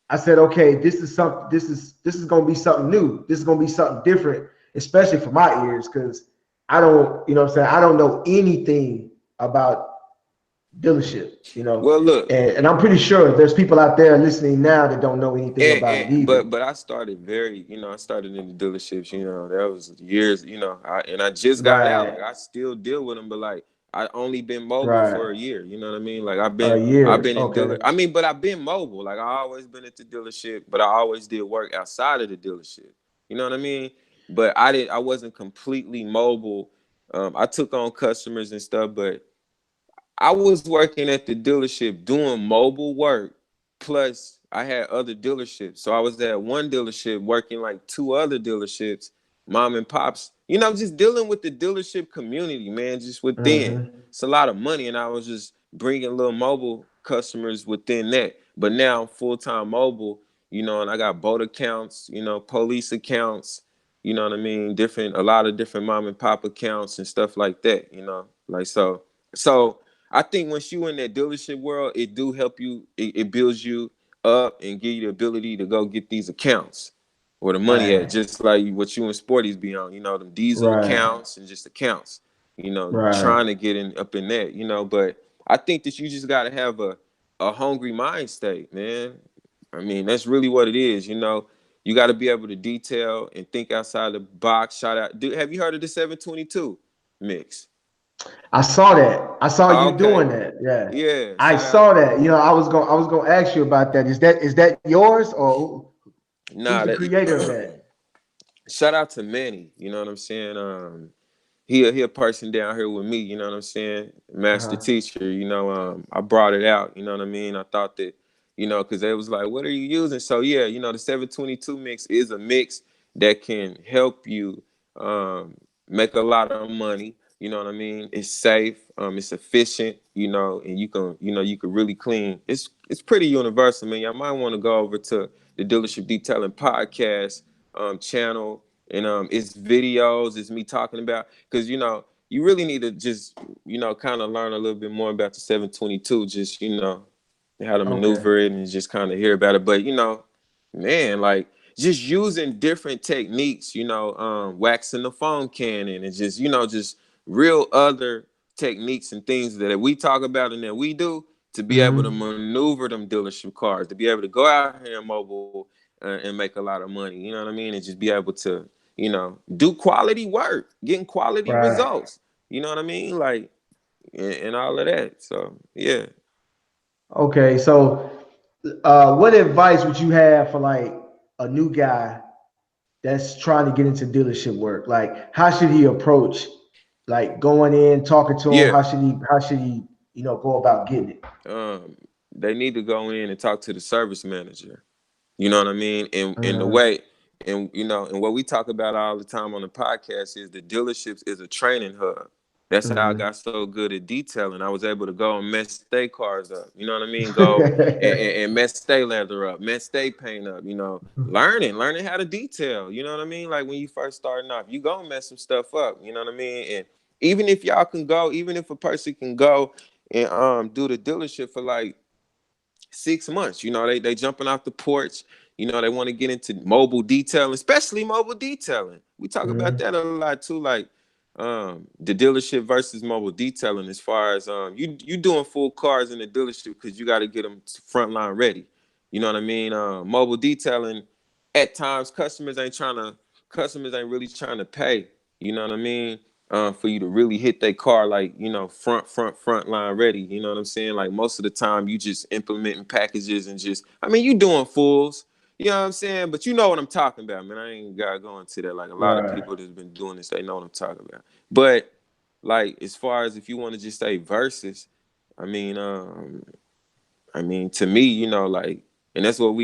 I said, okay, this is something. This is gonna be something new. This is gonna be something different, especially for my ears, because I don't, what I'm saying, I don't know anything about dealership, well look, and I'm pretty sure there's people out there listening now that don't know anything about it and either. but I started I started in the dealerships, that was years, and I just got out. Right, Like I still deal with them, but like I only been mobile for a right. year. You know what I mean? Like I've A been I've year, been in dealer. okay. I mean, but I've been mobile. Like I always been at the dealership, but I always did work outside of the dealership. You know what I mean? But I wasn't completely mobile. I took on customers and stuff, but I was working at the dealership doing mobile work. Plus, I had other dealerships. So I was at one dealership working like two other dealerships, mom and pops. Just dealing with the dealership community, man, just within. Hmm. It's a lot of money. And I was just bringing little mobile customers within that. But now I'm full time mobile, and I got boat accounts, police accounts, you know what I mean? A lot of different mom and pop accounts and stuff like that, like so. So I think once you in that dealership world, it do help you. It builds you up and give you the ability to go get these accounts where the money at, Right, just like what you and Sporties be on. Them diesel right, accounts and just accounts. right. Trying to get in up in that. But I think that you just got to have a hungry mind state, man. I mean, that's really what it is. You got to be able to detail and think outside the box. Shout out. Have you heard of the 722 mix? I saw that. I saw you doing Okay. that. Yeah, Yeah, I shout out. saw that. I was gonna ask you about that. Is that yours, or who's Nah, the that creator of that? shout out to Manny. You know what I'm saying? He a person down here with me. You know what I'm saying? Uh Master huh. teacher. I brought it out. You know what I mean? I thought that, because they was like, "What are you using?" So yeah, the 722 mix is a mix that can help you make a lot of money. You know what I mean? It's safe. It's efficient. And you can really clean. It's pretty universal, man. Y'all might want to go over to the Dealership Detailing Podcast channel, and it's videos. It's me talking about, because you really need to just kind of learn a little bit more about the 722. Just how to Okay. maneuver it and just kind of hear about it. But man, like just using different techniques, waxing the foam cannon and just real other techniques and things that we talk about and that we do to be able to Hmm. maneuver them dealership cars, to be able to go out here in mobile and make a lot of money. You know what I mean? And just be able to, do quality work, getting quality Right. results. You know what I mean? Like, and all of that. So yeah. Okay. So, what advice would you have for like a new guy that's trying to get into dealership work? Like, how should he approach like going in, talking to him? Yeah. How should he go about getting it? Um, they need to go in and talk to the service manager. You know what I mean? And the Uh, way And and what we talk about all the time on the podcast is the dealerships is a training hub. That's how I got so good at detailing. I was able to go and mess stay cars up. You know what I mean? Go and mess stay leather up, mess stay paint up. Learning how to detail. You know what I mean? Like when you first starting off, you gonna mess some stuff up. You know what I mean? And even if y'all can go, even if a person can go and do the dealership for like 6 months. They jumping off the porch. They want to get into mobile detailing, especially mobile detailing. We talk about that a lot too, like the dealership versus mobile detailing. As far as you doing full cars in the dealership because you got to get them frontline ready. You know what I mean? Mobile detailing, at times customers ain't really trying to pay. You know what I mean? For you to really hit that car like front line ready. You know what I'm saying? Like most of the time you just implementing packages and you doing fulls. You know what I'm saying? But you know what I'm talking about, man. I ain't gotta go into that. Like a lot of people that's been doing this, they know what I'm talking about. But like as far as if you want to just say versus, I mean, to me, like, and that's what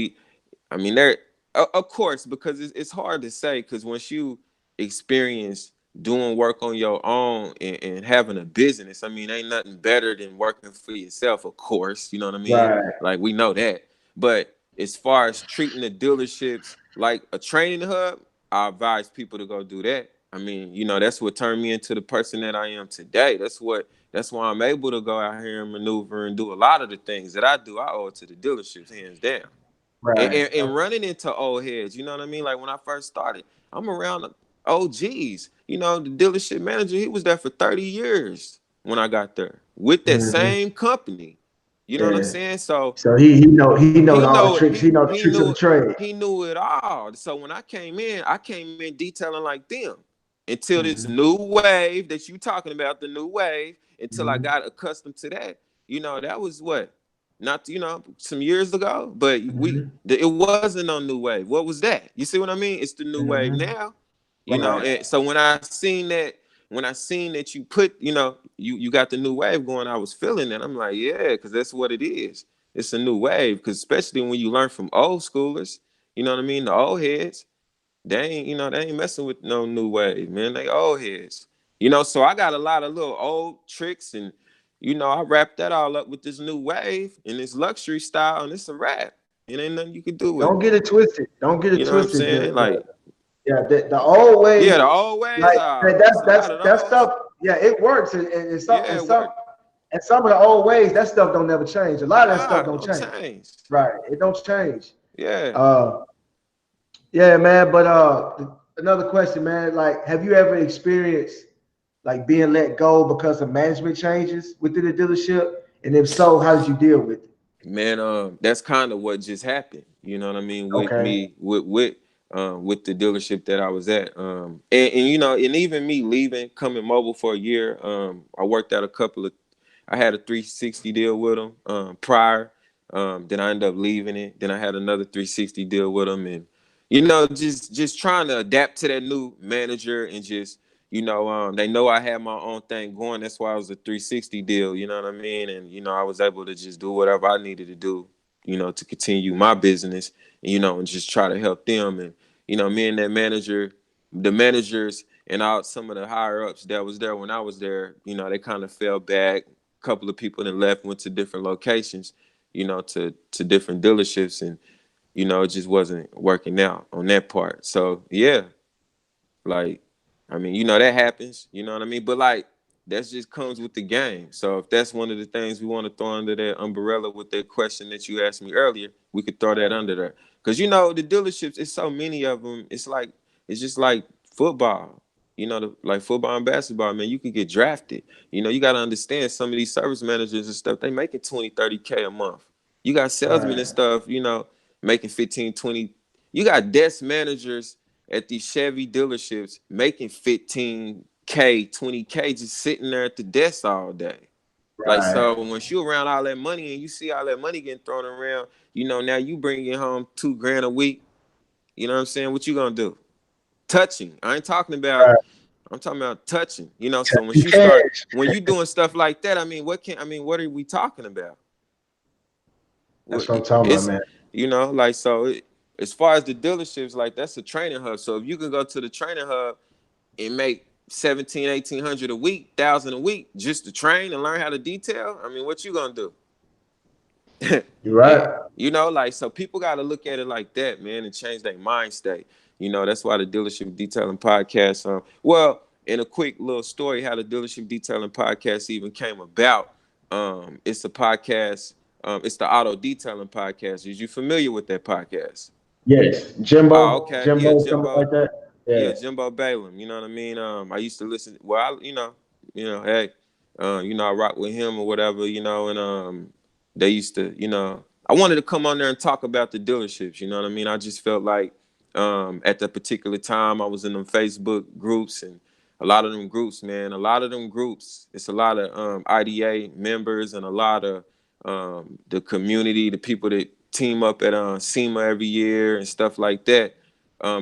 there, of course, because it's hard to say, because once you experience doing work on your own and having a business, ain't nothing better than working for yourself, of course, you know what I mean? Right. Like, we know that. But as far as treating the dealerships like a training hub, I advise people to go do that. That's what turned me into the person that I am today. That's why I'm able to go out here and maneuver and do a lot of the things that I do. I owe it to the dealerships, hands down. And, Right. and, and running into old heads, you know what I mean? Like when I first started, I'm around OGs. The dealership manager, he was there for 30 years when I got there with that same company. You know what I'm Yeah. saying? So So he knows he all the know tricks. He knows the he tricks of the knew trade. he knew it all. So when I came in detailing like them until this new wave that you talking about, the new wave, until I got accustomed to that. That was what? Not some years ago, but it wasn't no new wave. What was that? You see what I mean? It's the new wave now. Right. And so when I seen that you put, you got the new wave going, I was feeling that. I'm like, yeah, because that's what it is. It's a new wave, because especially when you learn from old schoolers, you know what I mean? The old heads, they ain't messing with no new wave, man. They old heads. So I got a lot of little old tricks, and I wrap that all up with this new wave and this luxury style, and it's a wrap. It ain't nothing you can do with Don't it. get it twisted. Don't get it You know what I'm twisted. saying? Like, The old yeah, ways, the old ways, like it's a lot of that those. stuff. Yeah, it works, and Yeah, it worked. some of the old ways, that stuff don't never change. A lot of that Nah, stuff it don't don't change. change. Right, it don't change. Yeah. Uh, yeah, man. But another question, man. Like, have you ever experienced like being let go because of management changes within the dealership? And if so, how did you deal with it? Man, that's kind of what just happened. You know what I mean? With Okay. me, with the dealership that I was at. And even me leaving, coming mobile for a year. I worked out I had a 360 deal with them prior. Then I ended up leaving it. Then I had another 360 deal with them, and just trying to adapt to that new manager, and just they know I had my own thing going. That's why it was a 360 deal. You know what I mean? And I was able to just do whatever I needed to do, to continue my business, and just try to help them. And me and that manager, the managers, and out some of the higher ups that was there when I was there, they kind of fell back. A couple of people that left, went to different locations, to different dealerships, and it just wasn't working out on that part. So yeah, like, that happens, you know what I mean? But like, that just comes with the game. So if that's one of the things we want to throw under that umbrella with that question that you asked me earlier, we could throw that under there. Because the dealerships, it's so many of them. It's just like football. Like football and basketball, man, you could get drafted. You got to understand, some of these service managers and stuff, they making 20, 30K a month. You got salesmen and Right. stuff, making 15, 20. You got desk managers at these Chevy dealerships making 15K, 20K, just sitting there at the desk all day. Like, Right. so once you around all that money and you see all that money getting thrown around, now you bringing home 2 grand a week. You know what I'm saying? What you gonna do? Touching. I ain't talking about. Right. I'm talking about touching. So You cash. when you doing stuff like that, what are we talking about? That's what I'm talking about, It's man. like, so. as far as the dealerships, like that's a training hub. So if you can go to the training hub and make 1,700, 1,800 a week, 1,000 a week just to train and learn how to detail, I mean, what you gonna do? You're And right. you know, like, so people got to look at it like that, man, and change their mind state. You know, that's why the dealership detailing podcast. Well, in a quick little story, how the dealership detailing podcast even came about. It's a podcast. It's the auto detailing podcast. Is you familiar with that podcast? Yes, Oh, Jimbo, okay, yeah, Jimbo, something Jimbo. like that. Yeah, Yeah, Jimbo Balaam. You know what I mean? I used to listen. Well, hey, I rock with him or whatever. And they used to, I wanted to come on there and talk about the dealerships. You know what I mean? I just felt like, at that particular time, I was in them Facebook groups, and a lot of them groups, man, it's a lot of IDA members and a lot of the community, the people that team up at SEMA every year and stuff like that,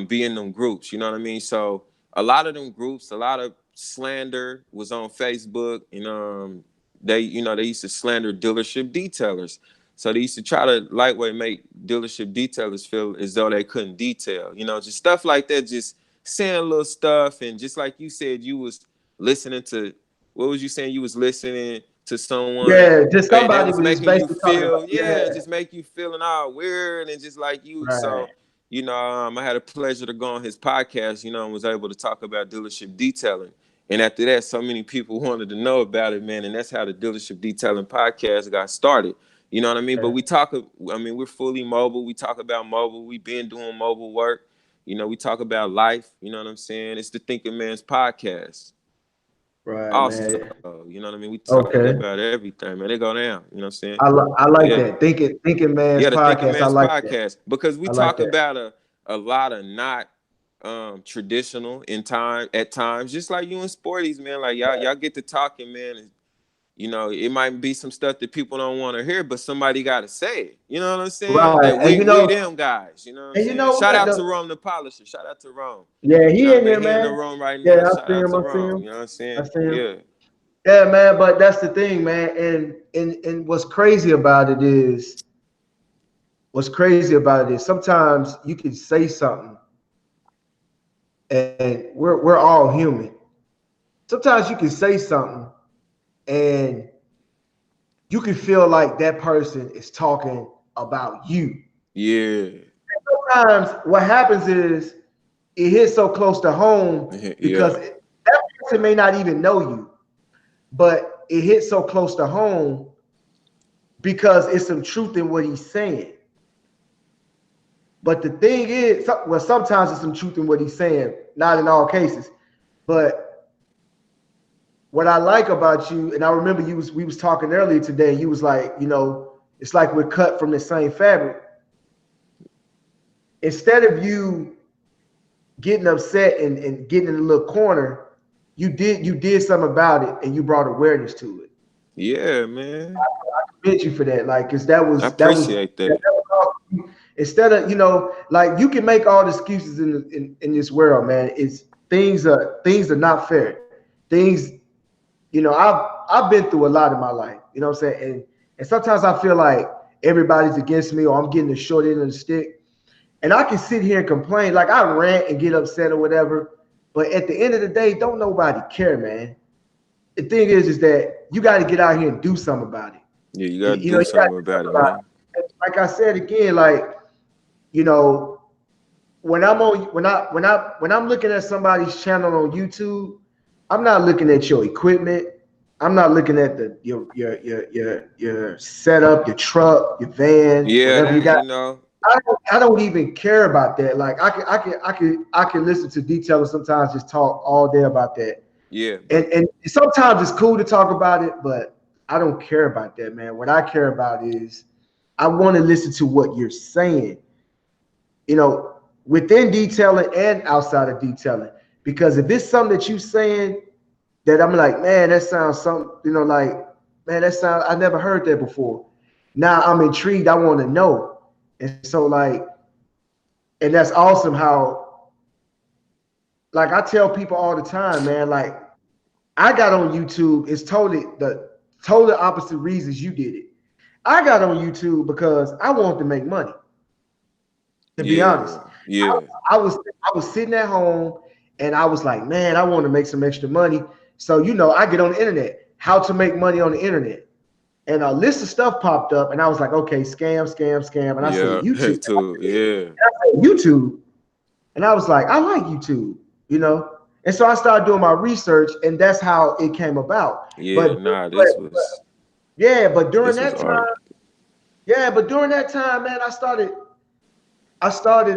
be in them groups. You know what I mean? So a lot of them groups, a lot of slander was on Facebook, and they used to slander dealership detailers. So they used to try to lightweight make dealership detailers feel as though they couldn't detail. Just stuff like that, just saying little stuff. And just like you said, you was listening to, what was you saying? You was listening to someone, yeah. Just and they somebody was was just making you basically talking about. feel, yeah, Yeah, just make you feeling all weird and just like you. right, So, I had a pleasure to go on his podcast, and was able to talk about dealership detailing. And after that, so many people wanted to know about it, man. And that's how the dealership detailing podcast got started. You know what I mean? But okay. we're fully mobile. We talk about mobile. We've been doing mobile work. We talk about life. You know what I'm saying? It's the Thinking Man's podcast. Right, Also, man. you know what I mean? We talk Okay, about everything, man. They go down. You know what I'm saying? I like Yeah. that. Thinking Man's Yeah, the Thinking podcast. I Man's like that. podcast. Because we I like talk that. about a lot of not traditional in time at times, just like you and Sporties, man. Like y'all get to talking, man, and it might be some stuff that people don't want to hear, but somebody got to say it. You know what I'm saying? Right, And and we them guys. You know what I'm and you saying? know Shout what? out to Rome the Polisher. Shout out to Rome. Yeah, You know he what I in mean? here, He in the man. room right now. Yeah, I Shout see out him. to I see Rome. him. You know what I'm I saying? see him. Yeah. Yeah, man. But that's the thing, man. And what's crazy about it is sometimes you can say something, and we're all human. Sometimes you can say something, and you can feel like that person is talking about you. Yeah. Sometimes what happens is it hits so close to home because Yeah. that person may not even know you, but it hits so close to home because it's some truth in what he's saying. But the thing is, well, sometimes it's some truth in what he's saying, not in all cases. But what I like about you, and I remember we was talking earlier today, you was like, it's like we're cut from the same fabric. Instead of you getting upset and getting in a little corner, you did something about it and you brought awareness to it. Yeah, man. I commend you for that. Like, cause that I was appreciate that that. was awesome. Instead of like you can make all the excuses in this world, man. It's things are not fair. Things, I've been through a lot in my life. You know what I'm saying? And sometimes I feel like everybody's against me or I'm getting the short end of the stick. And I can sit here and complain, like I rant and get upset or whatever. But at the end of the day, don't nobody care, man. The thing is that you got to get out here and do something about it. Yeah, you You, gotta you know, do you got to something do about something it, about man. it. Like I said again, like, you know, when I'm on when I'm looking at somebody's channel on YouTube, I'm not looking at your equipment. I'm not looking at your setup, your truck, your van, Yeah, whatever you got. I don't even care about that. Like I can listen to detail and sometimes just talk all day about that. yeah, but And sometimes it's cool to talk about it, but I don't care about that, man. What I care about is I want to listen to what you're saying, within detailing and outside of detailing. Because if it's something that you're saying that I'm like, man, that sounds something, like, man, I never heard that before. Now I'm intrigued. I want to know. And so and that's awesome how, like, I tell people all the time, man, like, I got on YouTube. It's totally opposite reasons you did it. I got on YouTube because I wanted to make money. To be honest, Yeah. I was I was sitting at home and I was like, man, I want to make some extra money. So I get on the internet, how to make money on the internet, and a list of stuff popped up, and I was like, okay, scam, scam, scam, and I said Yeah. YouTube, Too. Yeah. YouTube, and I was like, I like YouTube, you know, and so I started doing my research, and that's how it came about. Yeah. But, Nah, but yeah, but during this was that time, art. man, I started I started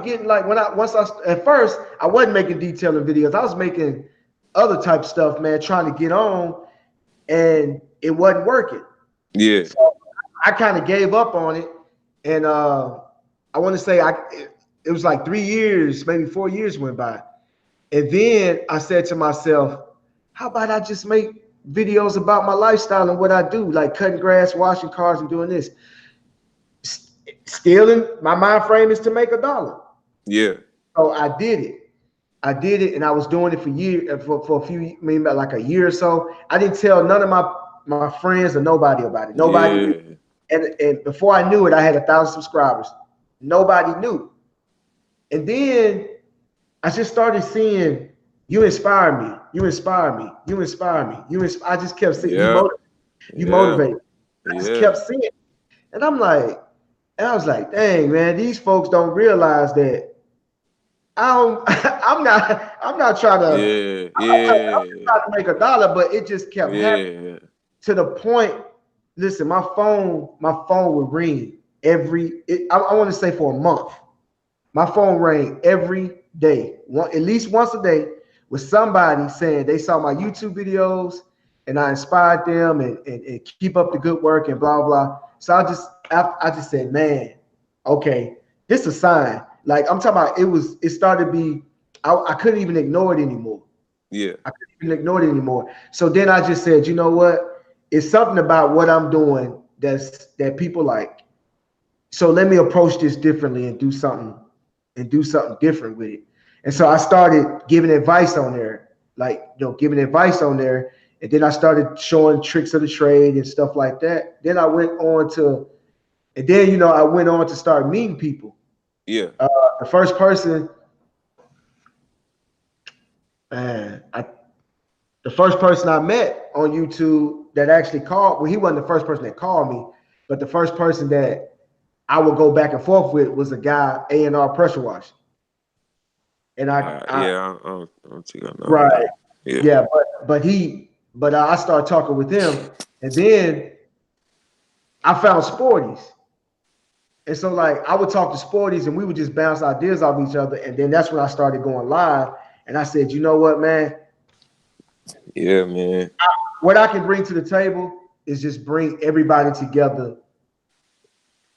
getting like at first I wasn't making detailing videos. I was making other type stuff, man, trying to get on, and it wasn't working. Yeah. So I kind of gave up on it, and I want to say it was like 3 years, maybe 4 years went by, and then I said to myself, how about I just make videos about my lifestyle and what I do, like cutting grass, washing cars, and doing this. Stealing, my mind frame is to make $1. Yeah. So I did it. And I was doing it for years, for a few, maybe like a year or so. I didn't tell none of my friends or nobody about it. Nobody knew. Yeah. And before I knew it, I had 1,000 subscribers. Nobody knew. And then I just started seeing, you inspire me, you inspire me, you inspire me, I just kept seeing Yeah. you Yeah. motivate. I just Yeah. kept seeing it. And I was like, dang, man, these folks don't realize that I don't, I'm not trying to, Yeah. I'm just Yeah. trying to make $1, but it just kept happening Yeah. to the point. Listen, my phone would ring I want to say for a month. My phone rang every day, at least once a day, with somebody saying they saw my YouTube videos and I inspired them and keep up the good work and blah blah. So I just said, man, okay, this is a sign. Like I'm talking about, it started to be, I couldn't even ignore it anymore. Yeah. I couldn't even ignore it anymore. So then I just said, you know what? It's something about what I'm doing that people like. So let me approach this differently and do something different with it. And so I started giving advice on there, giving advice on there. And then I started showing tricks of the trade and stuff like that. Then I went on to, and then, I went on to start meeting people. Yeah. The first person, man, the first person I met on YouTube that actually called, well, he wasn't the first person that called me, but the first person that I would go back and forth with was a guy, A&R Pressure Wash. And I don't think I know right, that. Yeah. yeah, but I started talking with him, and then I found Sporties, and so like I would talk to Sporties, and we would just bounce ideas off each other, and then that's when I started going live, and I said, you know what, man, Yeah, man. what I can bring to the table is just bring everybody together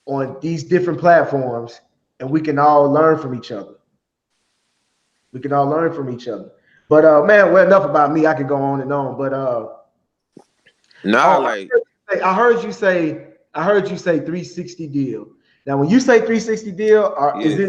on these different platforms, and we can all learn from each other. We can all learn from each other. But man, well, enough about me. I could go on and on. But Nah, oh, like I heard you say, 360 deal. Now, when you say 360 deal, yeah. is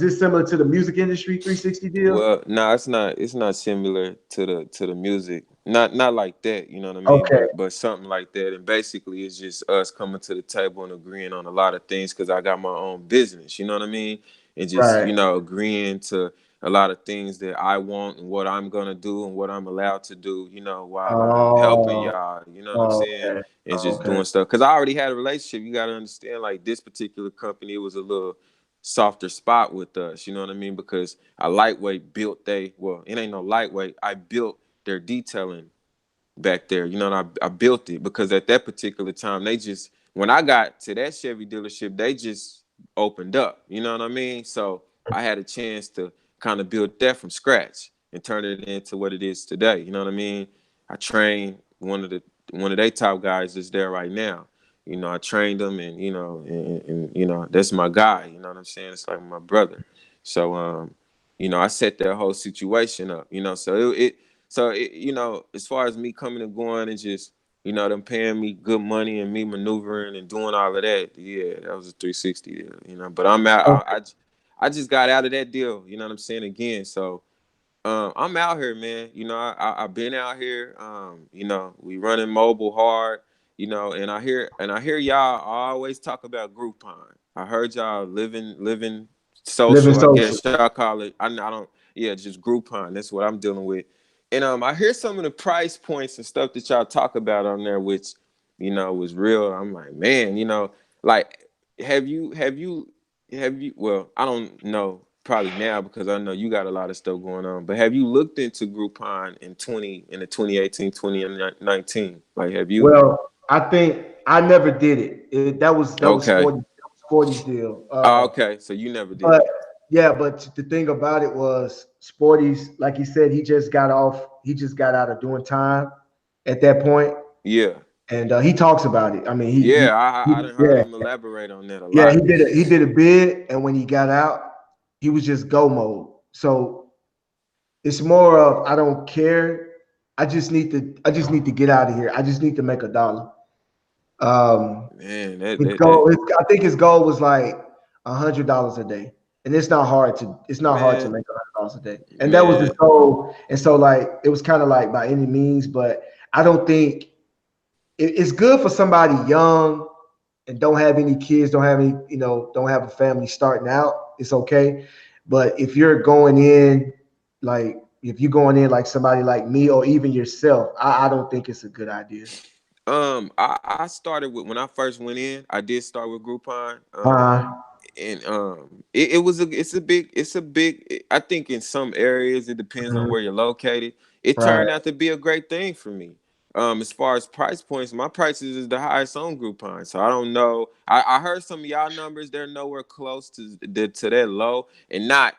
it similar to the music industry 360 deal? Well, no, it's not. It's not similar to the music. Not like that. You know what I mean? Okay, But something like that. And basically, it's just us coming to the table and agreeing on a lot of things because I got my own business. You know what I mean? And just right. agreeing to a lot of things that I want and what I'm gonna do and what I'm allowed to do. While helping Oh, y'all. You know what I'm saying? okay, And just okay. doing stuff because I already had a relationship. You got to understand, like this particular company, it was a little softer spot with us, you know what I mean? Because I lightweight built it ain't no lightweight. I built their detailing back there, and I built it because at that particular time, when I got to that Chevy dealership, they just opened up, you know what I mean? So I had a chance to kind of build that from scratch and turn it into what it is today, you know what I mean? I trained one of their top guys that's there right now. I trained him, and that's my guy. You know what I'm saying? It's like my brother. So I set that whole situation up. As far as me coming and going and just them paying me good money and me maneuvering and doing all of that, yeah, that was a 360 deal. But I'm out. I just got out of that deal. You know what I'm saying? Again, so I'm out here, man. I've been out here. We running mobile hard. and I hear y'all always talk about Groupon. I heard y'all living Living social, I social. guess y'all call it. I don't, yeah, just Groupon. That's what I'm dealing with. And I hear some of the price points and stuff that y'all talk about on there, which was real. I'm like, man, like have you well, I don't know probably now because I know you got a lot of stuff going on, but have you looked into Groupon in the 2018 2019? Like, have you? Well, I think I never did it. That was Okay. Sporty's deal. Oh, okay, so you never did But it. yeah, but the thing about it was Sporty's, like he said, he just got off. He just got out of doing time at that point, Yeah. and he talks about it. I mean, Yeah, I done heard yeah, him elaborate on that a yeah, he lot. did he did a bid, and when he got out, he was just go mode. So it's more of I don't care. I just need to get out of here. I just need to make $1. Um, Man, his goal, I think his goal was like $100 a day, and it's not hard to man, make $100 a day, and that was his man. goal. And so like it was kind of like by any means, but I don't think it's good for somebody young and don't have any kids, don't have a family starting out. It's okay, but if you're going in like if you're going in like somebody like me or even yourself, I don't think it's a good idea. I started with when I first went in. I did start with Groupon. Uh, And it's a big. I think in some areas it depends on mhm, where you're located. It right. turned out to be a great thing for me. As far as price points, my prices is the highest on Groupon, so I don't know. I heard some of y'all numbers; they're nowhere close to that low, and not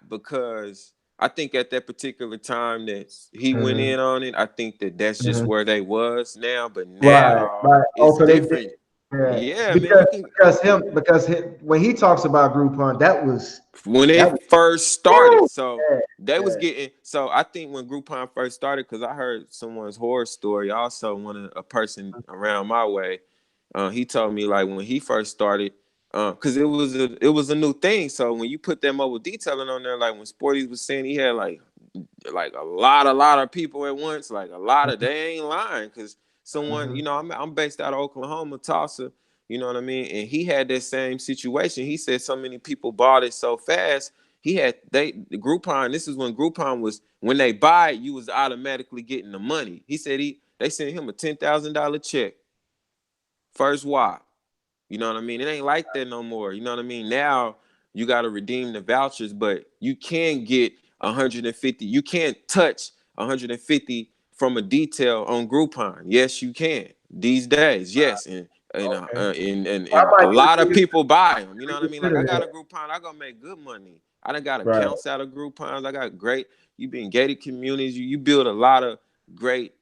because I think at that particular time that he went Mhm, in on it, I think that that's just mhm. where they was now. But Right, now right. Oh, it's so they did. different. Yeah, Yeah, man, because you can. when he talks about Groupon, When that it was first started. woo, So yeah, they was yeah. getting. So I think when Groupon first started, because I heard someone's horror story. Also, a person around my way, he told me like when he first started, because it was a new thing. So when you put that mobile detailing on there, like when Sporty was saying he had like a lot of people at once, like a lot of they ain't lying because someone, Mhm. I'm based out of Oklahoma, Tulsa, you know what I mean, and he had that same situation. He said so many people bought it so fast. The Groupon. This is when Groupon was when they buy it, you was automatically getting the money. He said they sent him a $10,000 check first why. You know what I mean? It ain't like that no more. You know what I mean? Now you got to redeem the vouchers, but you can get 150. You can't touch 150 from a detail on Groupon. Yes, you can these days. Yes, and uh, Okay, uh, and, and I and a might lot of people buy them. You know what I mean? Like reconsider I got that. a Groupon. I gonna make good money. I done got Right. accounts out of Groupons. I got great. You been gated communities. You build a lot of great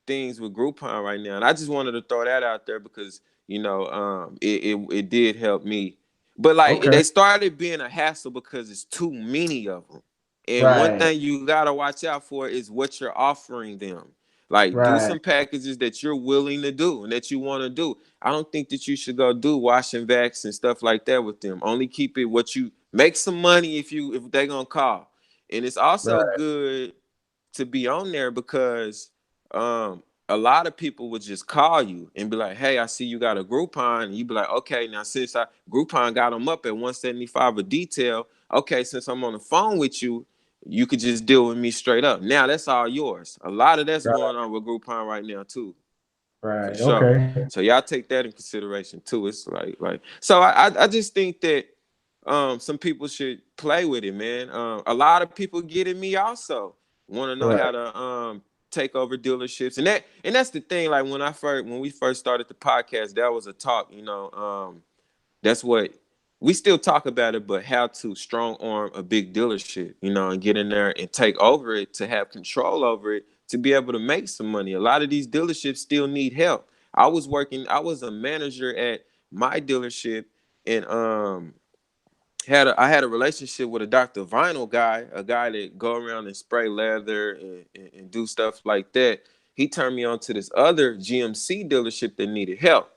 things with Groupon right now, and I just wanted to throw that out there because it did help me. But like Okay. they started being a hassle because it's too many of them. And one Right. thing you gotta watch out for is what you're offering them. Like do Right. some packages that you're willing to do and that you want to do. I don't think that you should go do wash and vacs and stuff like that with them. Only keep it what you make some money if they gonna call. And it's also Right. good to be on there because a lot of people would just call you and be like, "Hey, I see you got a Groupon," and you be like, "Okay, now since I Groupon got them up at 175 a detail, okay, since I'm on the phone with you, you could just deal with me straight up. Now that's all yours." A lot of that's Right. going on with Groupon right now too, for Right. sure. Okay. So y'all take that in consideration too. It's like so I just think that some people should play with it, man. A lot of people getting me also want to know Right. how to take over dealerships, and that's the thing. Like when we first started the podcast, that was a talk. That's what we still talk about it, but how to strong arm a big dealership, and get in there and take over it to have control over it to be able to make some money. A lot of these dealerships still need help. I was a manager at my dealership, and I had a relationship with a Dr. Vinyl guy, a guy that go around and spray leather and do stuff like that. He turned me on to this other GMC dealership that needed help.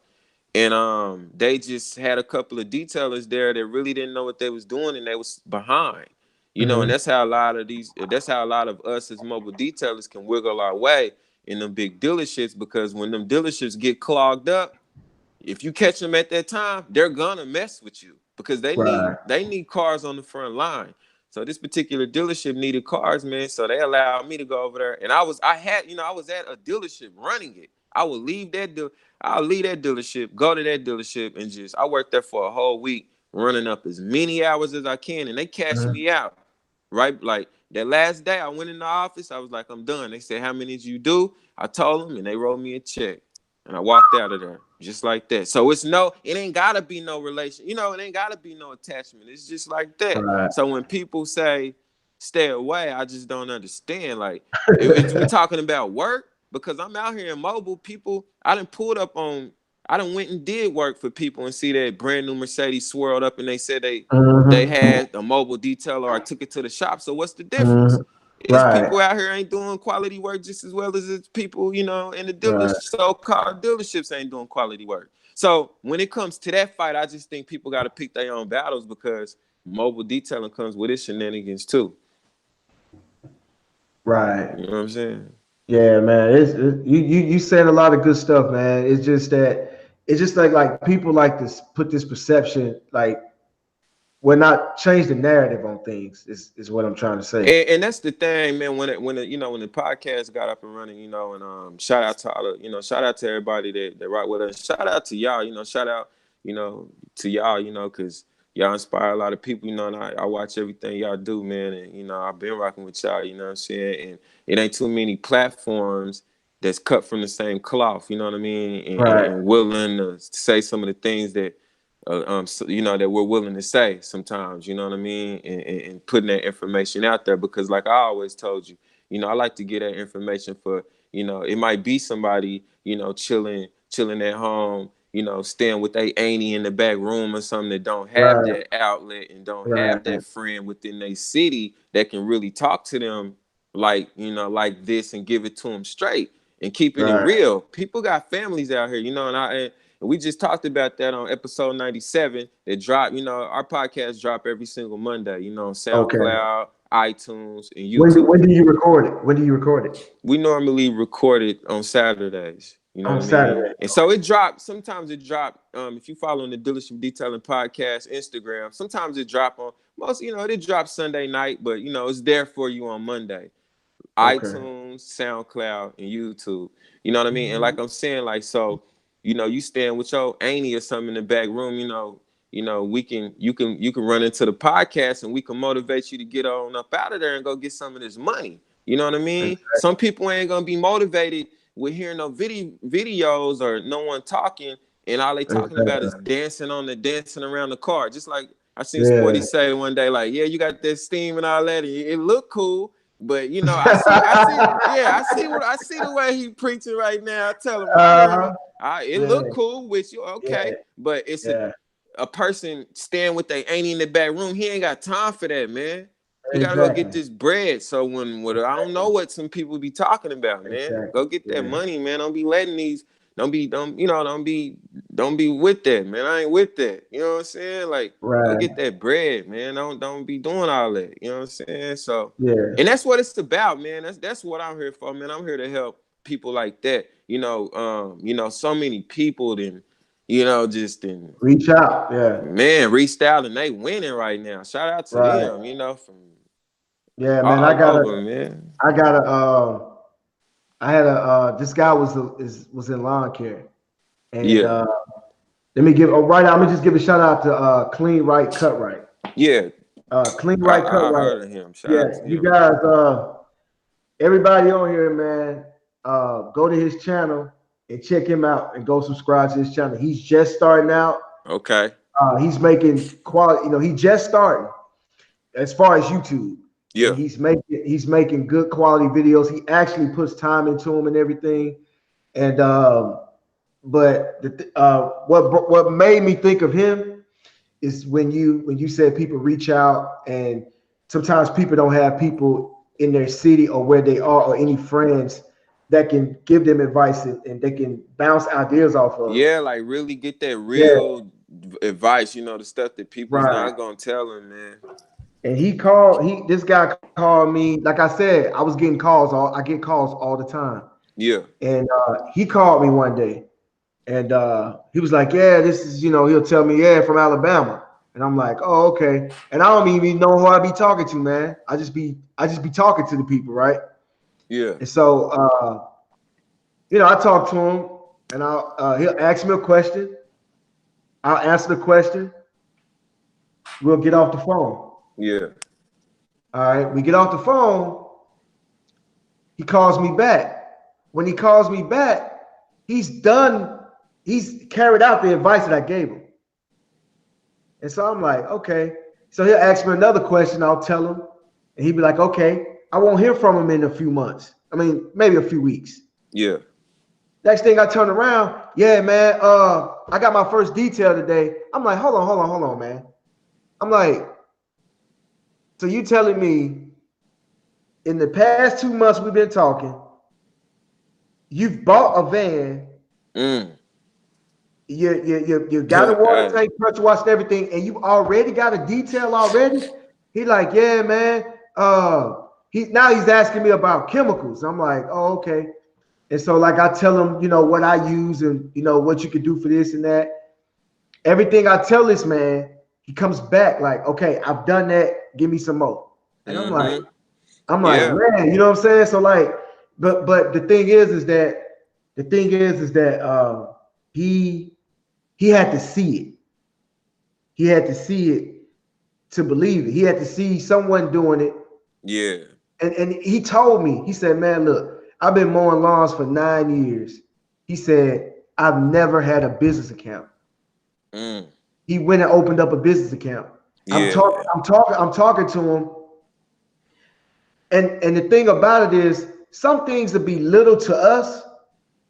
And they just had a couple of detailers there that really didn't know what they was doing and they was behind. And Mhm. that's how a lot of us as mobile detailers can wiggle our way in them big dealerships, because when them dealerships get clogged up, if you catch them at that time, they're gonna mess with you because Right. they need cars on the front line. So this particular dealership needed cars, man. So they allowed me to go over there, and I was at a dealership running it. I would I'll leave that dealership, go to that dealership, and I worked there for a whole week, running up as many hours as I can, and they cashed Mhm. me out. Right, like that last day, I went in the office. I was like, I'm done. They said, how many did you do? I told them, and they wrote me a check. And I walked out of there just like that. So it ain't gotta be no relation, it ain't gotta be no attachment. It's just like that. Right. So when people say stay away, I just don't understand. Like if we talking about work, because I'm out here in mobile, people, I done went and did work for people and see that brand new Mercedes swirled up and they said they Mhm. had a mobile detailer or I took it to the shop. So what's the difference? Mhm. It's Right. people out here ain't doing quality work just as well as it's people, in the Right. so-called dealerships ain't doing quality work. So when it comes to that fight, I just think people got to pick their own battles because mobile detailing comes with its shenanigans too. Right. You know what I'm saying? Yeah, man. You saying a lot of good stuff, man. It's just that it's just like people like this put this perception like we're not change the narrative on things is what I'm trying to say. And that's the thing, man. When the podcast got up and running, and shout out to shout out to everybody that rock with us. Shout out to y'all, shout out, you know, to y'all, because y'all inspire a lot of people, and I watch everything y'all do, man. And I've been rocking with y'all, you know what I'm saying? And it ain't too many platforms that's cut from the same cloth, you know what I mean? Right. And willing to say some of the things that so, that we're willing to say sometimes, you know what I mean, and putting that information out there because, like I always told you, I like to get that information for, it might be somebody, chilling at home, staying with a auntie in the back room or something that don't have Right. that outlet and don't have Right. that friend within their city that can really talk to them like, like this and give it to them straight and keeping it Right. real. People got families out here, and we just talked about that on episode 97 that drop, our podcast drop every single Monday, Okay. SoundCloud, iTunes, and When do, YouTube. when do you record it? When do you record it? We normally record it on Saturdays, you know On what I mean? Saturday. And so it dropped, sometimes it dropped, if you follow the Dealership Detailing Podcast Instagram, sometimes it drop on most, it drops Sunday night, but it's there for you on Monday. Okay. iTunes, SoundCloud, and YouTube. You know what I mean? And like I'm saying, like, so, you stand with your auntie or something in the back room, you can run into the podcast and we can motivate you to get on up out of there and go get some of this money. You know what I mean? Some people ain't gonna be motivated with hearing no videos or no one talking, and all they talking about is dancing around the car. Just like I seen Sporty Yeah. say one day, like, yeah, you got that steam and all that, and it looked cool. But I see the way he preaching right now. I tell him, I hear you. uh, It yeah. look cool with you, okay. Yeah. But it's Yeah. a person staying with their auntie in the back room. He ain't got time for that, man. He gotta go get Exactly. this bread. So I don't know what some people be talking about, man. Exactly. Go get that Yeah. money, man. Don't be letting these. Don't be with that, man. I ain't with that. You know what I'm saying? Like, go Right. get that bread, man. Don't be doing all that. You know what I'm saying? So, Yeah. and that's what it's about, man. That's what I'm here for, man. I'm here to help people like that. So many people then, just in Reach out. Yeah. man reached out and they winning right now. Shout out to Right. them, from Yeah, man. I all gotta. over, man. I gotta. I had a. This guy was in lawn care, and Yeah, let me give. Oh, right. I'm gonna just give a shout out to Clean Right Cut Right. yeah. Clean Right Cut I Right. heard of him. Shout Yeah, out to you him. guys. Everybody on here, man. Go to his channel and check him out, and go subscribe to his channel. He's just starting out. Okay. He's making quality. He just starting as far as YouTube, and Yeah. he's making good quality videos. He actually puts time into them and everything. And but what made me think of him is when you said people reach out, and sometimes people don't have people in their city or where they are or any friends that can give them advice, and they can bounce ideas off of. Yeah, like really get that Yeah, real advice, the stuff that people's right. not gonna tell them, man. And this guy called me. Like I said, I get calls all the time. Yeah. And he called me one day, and he was like, "Yeah, this is, he'll tell me, yeah, from Alabama." And I'm like, "Oh, okay." And I don't even know who I be talking to, man. I just be talking to the people, right? Yeah. And so, I talk to him, and he'll ask me a question. I'll answer the question. We'll get off the phone. Yeah. All right, we get off the phone. He calls me back. When he calls me back, he's done. He's carried out the advice that I gave him. And so I'm like, okay. So he'll ask me another question. I'll tell him, and he'd be like, okay. I won't hear from him in a few months. I mean, maybe a few weeks. Yeah. Next thing I turn around, yeah, man. I got my first detail today. I'm like, hold on, man. I'm like, so you telling me in the past 2 months we've been talking, you've bought a van, you got a water tank, pressure wash, and everything, and you already got a detail already? He like, yeah, man. He's asking me about chemicals. I'm like, oh, okay. And so like I tell him, what I use and what you could do for this and that. Everything I tell this man, he comes back like, okay, I've done that. Give me some more. And I'm like, Yeah. man, you know what I'm saying? So like, but the thing is that he had to see it. He had to see it to believe it. He had to see someone doing it. Yeah. And he told me, he said, man, look, I've been mowing lawns for 9 years. He said, I've never had a business account. He went and opened up a business account. Yeah. I'm talking to him. And the thing about it is, some things would be little to us,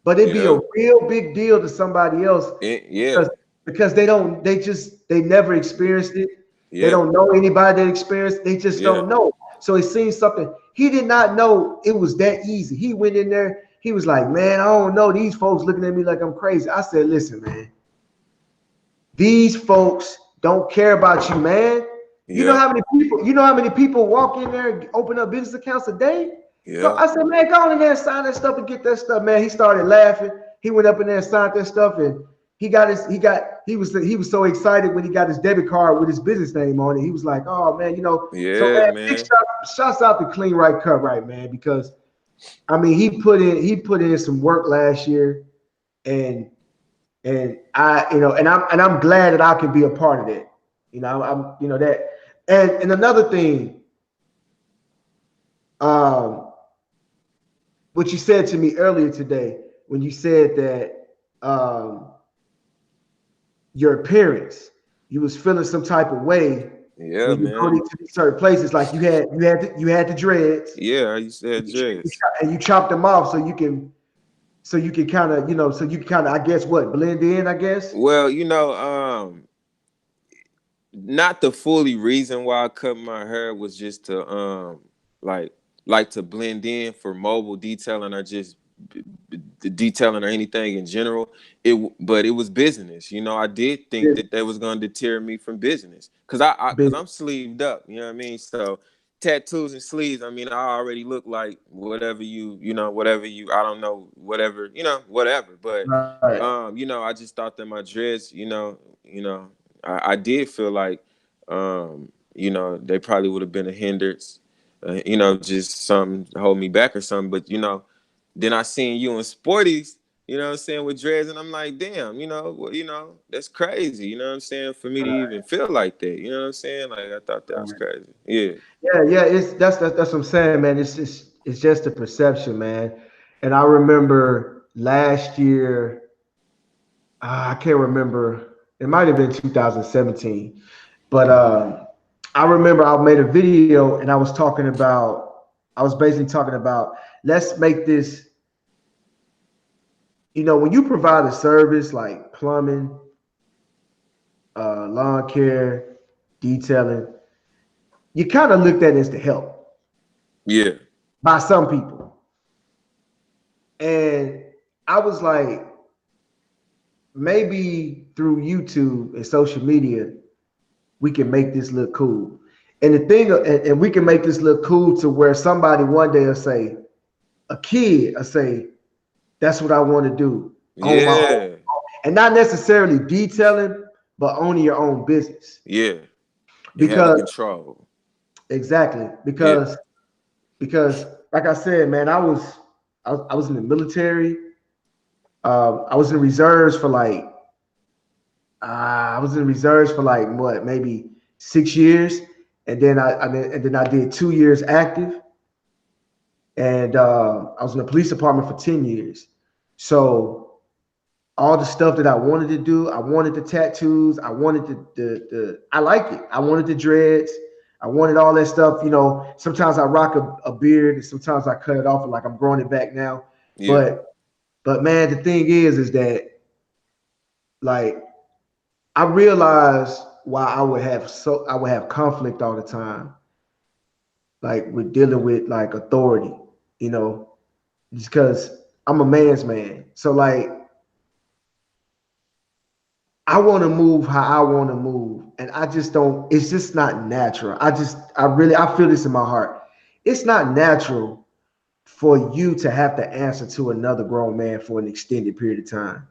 but it'd be a real big deal to somebody else. Because they never experienced it. Yeah. They don't know anybody that experienced. They just don't know. So it seems something he did not know it was that easy. He went in there. He was like, man, I don't know. These folks looking at me like I'm crazy. I said, listen, man, these folks don't care about you, man. You know how many people walk in there and open up business accounts a day? Yeah. I said, man, go in there and sign that stuff and get that stuff, man. He started laughing. He went up in there and signed that stuff, and he was so excited when he got his debit card with his business name on it. He was like, oh man, so man. Shouts out to Clean Right Cut Right, man, because I mean he put in some work last year, and I'm glad that I can be a part of that. That. And another thing, what you said to me earlier today when you said that your appearance, you was feeling some type of way when you go to certain places, like you had the dreads. Yeah, I used to have dreads. And you chopped them off so you can kind of, I guess, blend in, I guess. Well, not the fully reason why I cut my hair was just to like to blend in for mobile detailing or just the detailing or anything in general. But it was business. I did think that was going to deter me from business because I'm sleeved up. You know what I mean? So tattoos and sleeves. I mean, I already look like whatever I don't know, whatever. But I just thought that my dreads, I did feel like, they probably would have been a hindrance, just something to hold me back or something. But, then I seen you in sporties, what I'm saying, with dreads, and I'm like, damn, that's crazy, you know what I'm saying, for me to even feel like that, you know what I'm saying? Like, I thought that was crazy. Yeah. Yeah. That's what I'm saying, man. It's just a perception, man. And I remember last year, I can't remember. It might have been 2017, but I remember I made a video and I was basically talking about, let's make this, when you provide a service like plumbing, lawn care, detailing, you kind of looked at it as the help. Yeah. By some people. And I was like, maybe through YouTube and social media, we can make this look cool. And the thing, and we can make this look cool to where somebody one day will say, a kid will say, That's what I want to do. Own my own, Yeah. and not necessarily detailing, but owning your own business. Yeah. And having Because control. exactly, Yeah. because like I said, man, I was in the military. I was in reserves for like I was in reserves for like what, maybe 6 years, and then I did 2 years active, and I was in the police department for 10 years. So all the stuff that I wanted to do, I wanted the tattoos, I wanted the I like it. I wanted the dreads, I wanted all that stuff. You know, sometimes I rock a beard, and sometimes I cut it off, and like I'm growing it back now. Yeah. But man, the thing is that like I realized why I would have conflict all the time, like with dealing with like authority, you know, just because I'm a man's man. So like I want to move how I want to move, and I just don't. It's just not natural. I feel this in my heart. It's not natural for you to have to answer to another grown man for an extended period of time.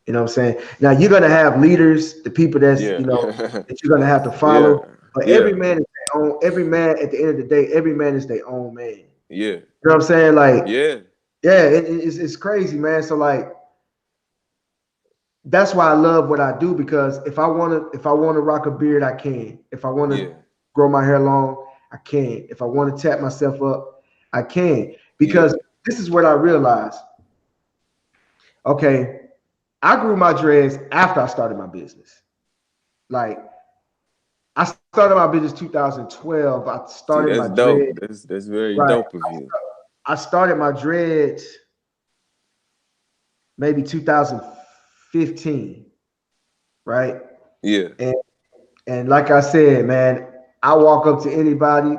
You know what I'm saying? Now you're gonna have leaders, the people that's Yeah. that you're gonna have to Yeah. follow. But Yeah. every man is their own. Every man at the end of the day, every man is their own man. You Yeah. know what I'm saying? Like, Yeah. yeah, it's crazy, man. So like, that's why I love what I do, because if I wanna rock a beard, I can. If I wanna Yeah. grow my hair long, I can. If I wanna tap myself up, I can. Yeah. Because this is what I realized. Okay, I grew my dreads after I started my business. Like I started my business 2012. I started See, my that's dread. dope. That's very Right. dope of you. I started my dreads maybe 2015. Right. Yeah. And and like I said, man, I walk up to anybody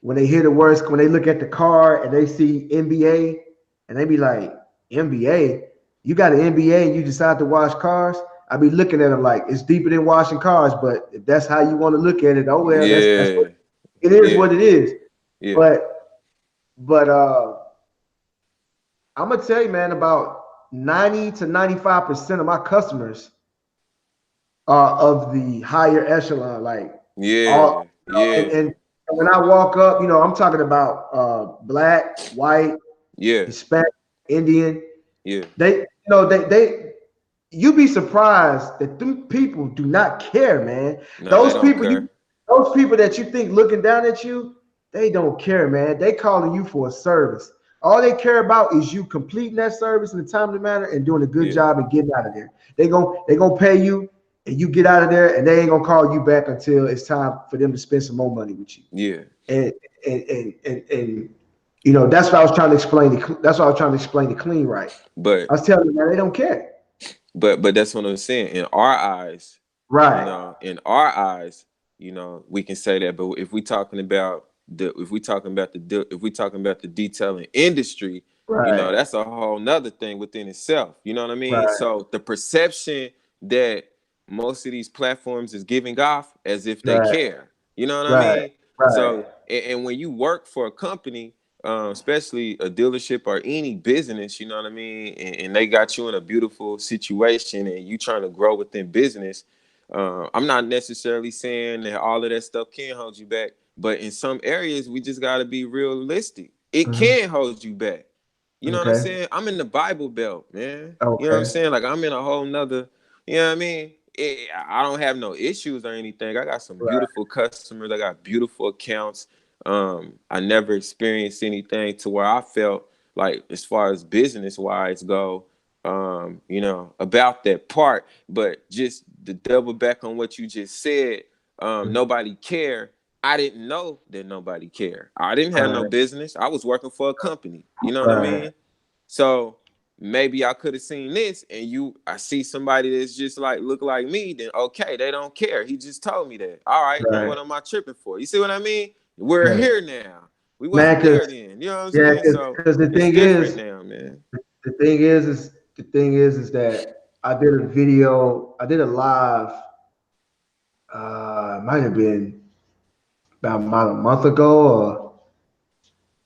when they hear the words, when they look at the car and they see NBA, and they be like, NBA? You got an NBA and you decide to wash cars? I be looking at them like it's deeper than washing cars, but if that's how you want to look at it, oh well, that's what Yeah. it is. Yeah. What it is. Yeah. But but I'm gonna tell you, man, about 90 to 95% of my customers are of the higher echelon, like all Yeah. and, Yeah. and when I walk up, I'm talking about black, white, Yeah. Hispanic, Indian. Yeah. They you be surprised that them people do not care, man. No, they Those don't people care. those people that you think looking down at you, they don't care, man. They calling you for a service. All they care about is you completing that service in a timely manner and doing a good Yeah. job and getting out of there. They gonna pay you and you get out of there, and they ain't gonna call you back until it's time for them to spend some more money with you. Yeah. And and that's what I was trying to explain. That's what I was trying to explain to Clean Right. But I was telling you, man, they don't care. but that's what I'm saying. In our eyes, Right, in our eyes, we can say that. But if we talking about the detailing industry, right, that's a whole nother thing within itself. You know what I mean? right, So the perception that most of these platforms is giving off as if they right, care. You know what I right, mean? right. So and when you work for a company, especially a dealership or any business, you know what I mean, and they got you in a beautiful situation and you trying to grow within business. I'm not necessarily saying that all of that stuff can hold you back, but in some areas we just got to be realistic. It Mhm. can hold you back. You know what I'm Okay, saying? I'm in the Bible Belt, man. You know what I'm okay, saying? Like I'm in a whole nother, you know what I mean? I don't have no issues or anything. I got some right, beautiful customers. I got beautiful accounts. I never experienced anything to where I felt like, as far as business wise go, about that part. But just to double back on what you just said, mhm, nobody care. I didn't know that nobody cared. I didn't have no right, business. I was working for a company. You know what I right, mean? So maybe I could have seen this, and I see somebody that's just like look like me. Then okay, they don't care. He just told me that. All right, then right. what am I tripping for? You see what I mean? We're Yeah, here now. We man. wasn't there then. You know what I'm Yeah, saying? So because it's different now, man. the thing is that I did a video, I did a live. It might have been about a month ago, or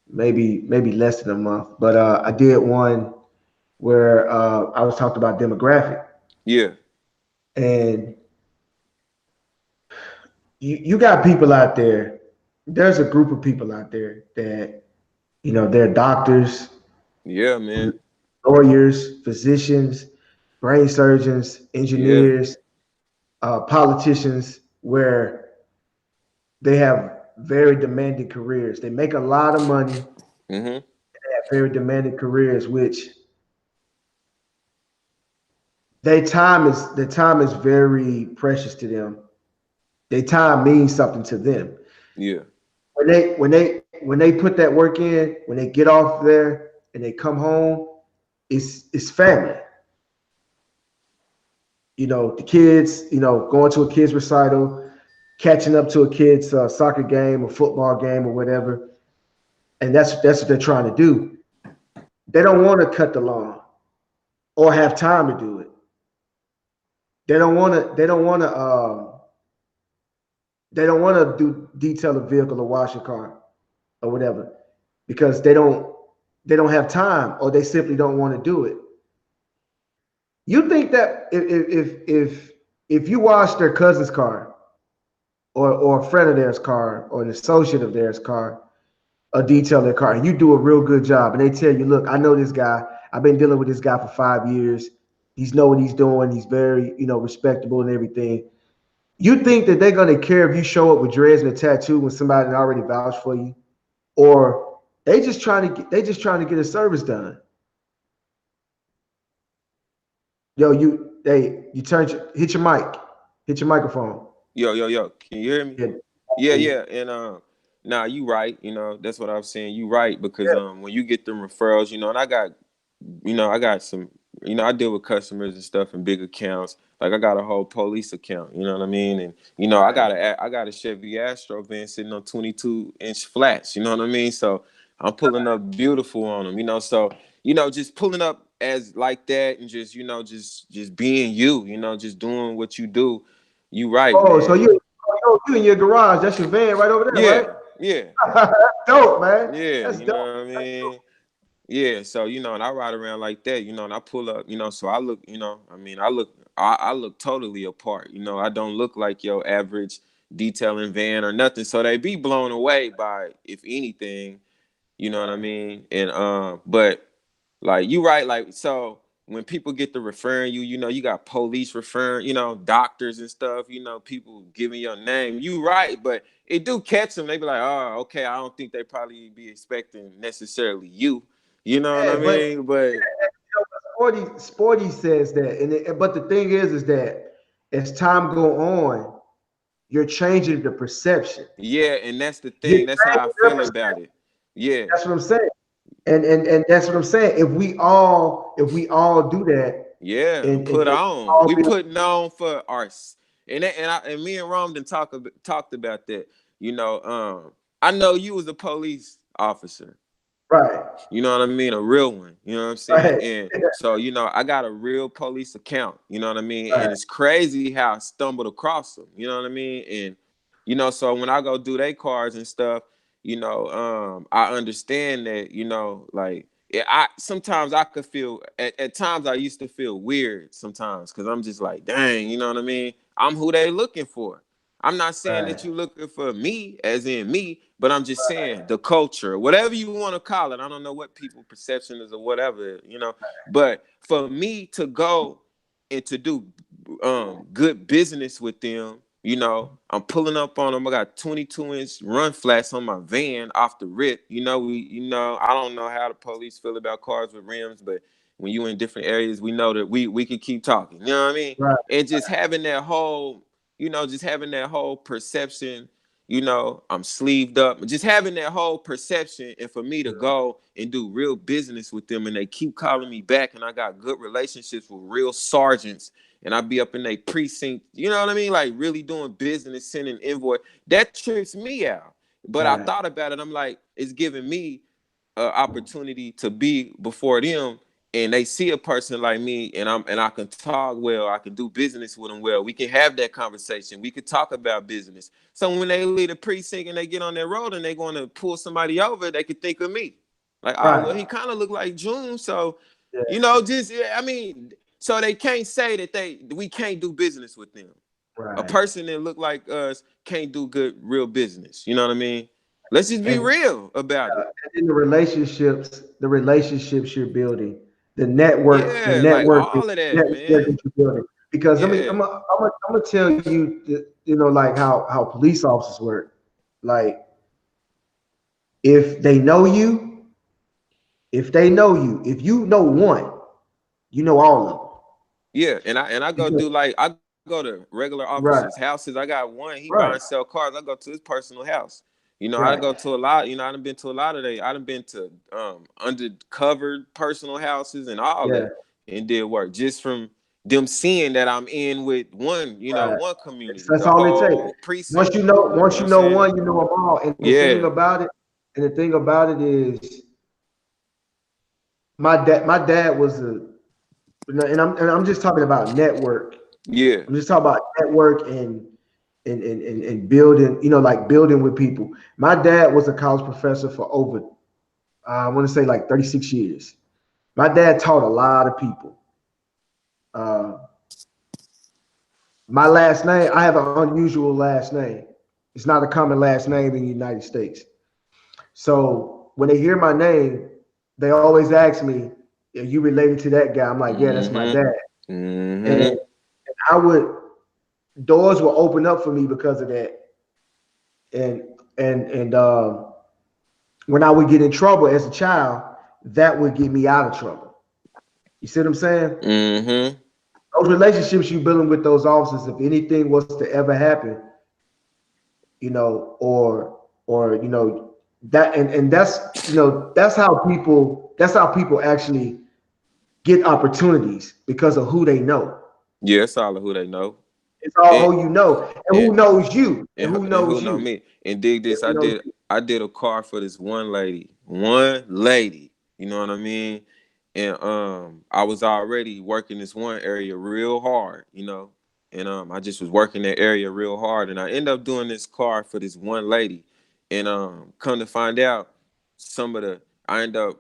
maybe less than a month. But I did one where I was talking about demographic, Yeah. and you got people out there. There's a group of people out there that they're doctors, Yeah, man. lawyers, physicians, brain surgeons, Yeah. engineers, politicians, where they have very demanding careers. They make a lot of money, Mm-hmm. have very demanding careers, which their time is very precious to them. Their time means something to them. Yeah. When they put that work in, when they get off there and they come home, it's family. The kids, going to a kid's recital, catching up to a kid's soccer game or football game or whatever, and that's what they're trying to do. They don't want to cut the lawn or have time to do it. They don't want to. They don't want to. They don't want to do detail a vehicle or wash a car or whatever because they don't have time or they simply don't want to do it. You think that if you wash their cousin's car or a friend of theirs car or an associate of theirs car or detail their car and you do a real good job and they tell you, look, I know this guy. I've been dealing with this guy for 5 years. He's know what he's doing. He's very, respectable and everything. You think that they're gonna care if you show up with dreads and a tattoo when somebody already vouched for you, or they just trying to get a service done? Yo, hit your mic, hit your microphone. Yo, yo, yo. Can you hear me? Yeah, Yeah, yeah. And nah, you right. That's what I was saying. You right because when you get them referrals, and I got some, I deal with customers and stuff in big accounts. Like I got a whole police account, you know what I mean? And I got a Chevy Astro van sitting on 22-inch flats, you know what I mean? So I'm pulling up beautiful on them, so just pulling up as like that and just just being you, just doing what you do. You right, Oh, so man. you in your garage? That's your van right over there, Yeah, right? yeah, That's dope, man. yeah, That's you know dope. what I mean? Yeah, so and I ride around like that, and I pull up, so I look, I look totally apart, I don't look like your average detailing van or nothing. So they be blown away by, if anything, you know what I mean? And but like you right, like so when people get to referring you, you got police referring, doctors and stuff, people giving your name. You right, but it do catch them. They be like, oh, okay, I don't think they probably be expecting necessarily you. You know what I Yeah, but mean? But Sporty says that, but the thing is that as time go on, you're changing the perception. yeah, and that's the You're thing. That's how I changing their feel about it. Yeah. That's what I'm saying. And that's what I'm saying. If we all do that, Yeah, and and put just on. all We be like, putting on for our, and me and Rome done talked about that. I know you was a police officer. right, You know what I mean? A real one. You know what I'm saying? right, And so, I got a real police account. You know what I mean? And right, it's crazy how I stumbled across them. You know what I mean? And so when I go do their cars and stuff, I understand that. Like I sometimes I could feel at times I used to feel weird sometimes because I'm just like, dang, you know what I mean? I'm who they looking for. I'm not saying right, that you looking for me, as in me, but I'm just saying the culture, whatever you want to call it. I don't know what people perception is or whatever, But for me to go and to do good business with them, I'm pulling up on them. I got 22-inch run flats on my van off the rip. I don't know how the police feel about cars with rims, but when you in different areas, we know that we can keep talking. You know what I mean? right, And just having that whole perception, I'm sleeved up, just having that whole perception, and for me to go and do real business with them, and they keep calling me back, and I got good relationships with real sergeants, and I be up in a precinct, you know what I mean? Like really doing business, sending invoice. That trips me out. But I right, thought about it. I'm like, it's giving me an opportunity to be before them, and they see a person like me, and I can talk well, I can do business with them well. We can have that conversation. We could talk about business. So when they leave the precinct and they get on that road and they're going to pull somebody over, they could think of me. Like, oh, well, he right. kind of look like June, so You know, just I mean, so they can't say that we can't do business with them. A right. person that look like us can't do good real business. You know what I mean? Let's just be And real about it. and then the relationships you're building, the Yeah, like network, all of that, network man. that you're building. Because Yeah, I'm gonna tell you, you know, like how police officers work. Like if they know you, if you know one, you know all of yeah. And I go them. do like I go to regular officers' Right, houses. I got one. He buy and right, sell cars. I go to his personal house. You know, I right. go to a lot. You know, I done been to a lot of they. I done been to undercover personal houses and all Yeah, that, and did work just from them seeing that I'm in with one. You know, right. one community, That's the all it takes. whole precinct. You know Once what you I'm know saying? one, you know them all. Yeah, And the thing about it is, my dad was and I'm just talking about network. yeah. I'm just talking about network and building, you know, like building with people. My dad was a college professor for over, I want to say like 36 years. My dad taught a lot of people. Uh, my last name, I have an unusual last name. It's not a common last name in the United States. So when they hear my name, they always ask me, "Are you related to that guy?" I'm like, "Yeah, that's my Mm-hmm. dad." And Mm-hmm. I would doors will open up for me because of that. And and when I would get in trouble as a child, that would get me out of trouble. You see what I'm saying? Mm-hmm. Those relationships you building with those officers, if anything was to ever happen, you know, or you know that and that's you know that's how people actually get opportunities because of who they know. Yeah, it's all of who they know. It's all And who you know and and who knows you and who and who knows know you. me. And dig And this, who knows you. I did a car for this one lady. One lady. You know what I mean? And I was already working this one area real hard, you know. And I just was working that area real hard. And I ended up doing this car for this one lady. And come to find out, some of the I end up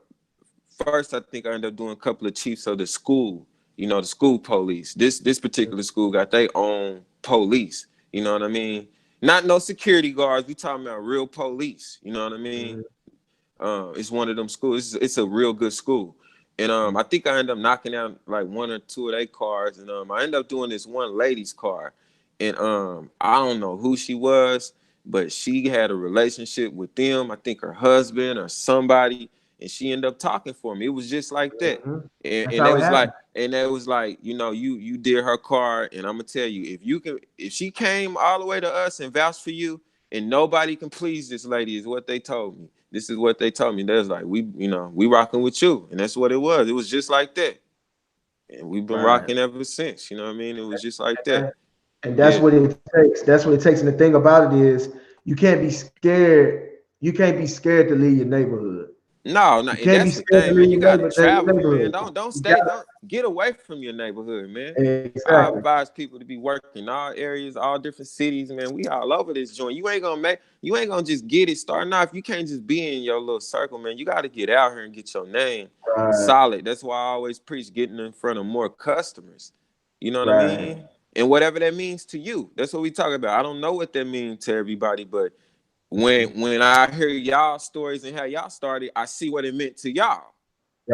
first I think I ended up doing a couple of chiefs of the school, you know, the school police. This particular school got their own police, you know what I mean? Not no security guards, we talking about real police, you know what I mean? Mhm, It's one of them schools. It's a real good school. And mhm, I think I ended up knocking out like one or two of their cars. And I ended up doing this one lady's car. And I don't know who she was, but she had a relationship with them. I think her husband or somebody, and she ended up talking for me. It was just like that. mhm. And That's and they how it was like, happens. you know, you did her car, and I'm gonna tell you, if she came all the way to us and vouched for you, and nobody can please this lady, is what they told me. This is what they told me. They was like, you know, we rocking with you, and that's what it was. It was just like that, and we've been Right. rocking ever since. You know what I mean? It was just like that. And that's Yeah. what it takes. That's what it takes. And the thing about it is you can't be scared. You can't be scared to leave your neighborhood. No, no, You and can't be that's the scared to thing, man. leave You gotta your travel, man. neighborhood. Don't You stay, got don't get away from your neighborhood, man. I exactly. advise people to be working in all areas, all different cities, man. We all over this joint. You ain't gonna just get it starting off. You can't just be in your little circle, man. You gotta get out here and get your name Right. solid. That's why I always preach getting in front of more customers. You know what I Right. mean? And whatever that means to you. That's what we talk about. I don't know what that means to everybody, but when I hear y'all stories and how y'all started, I see what it meant to y'all.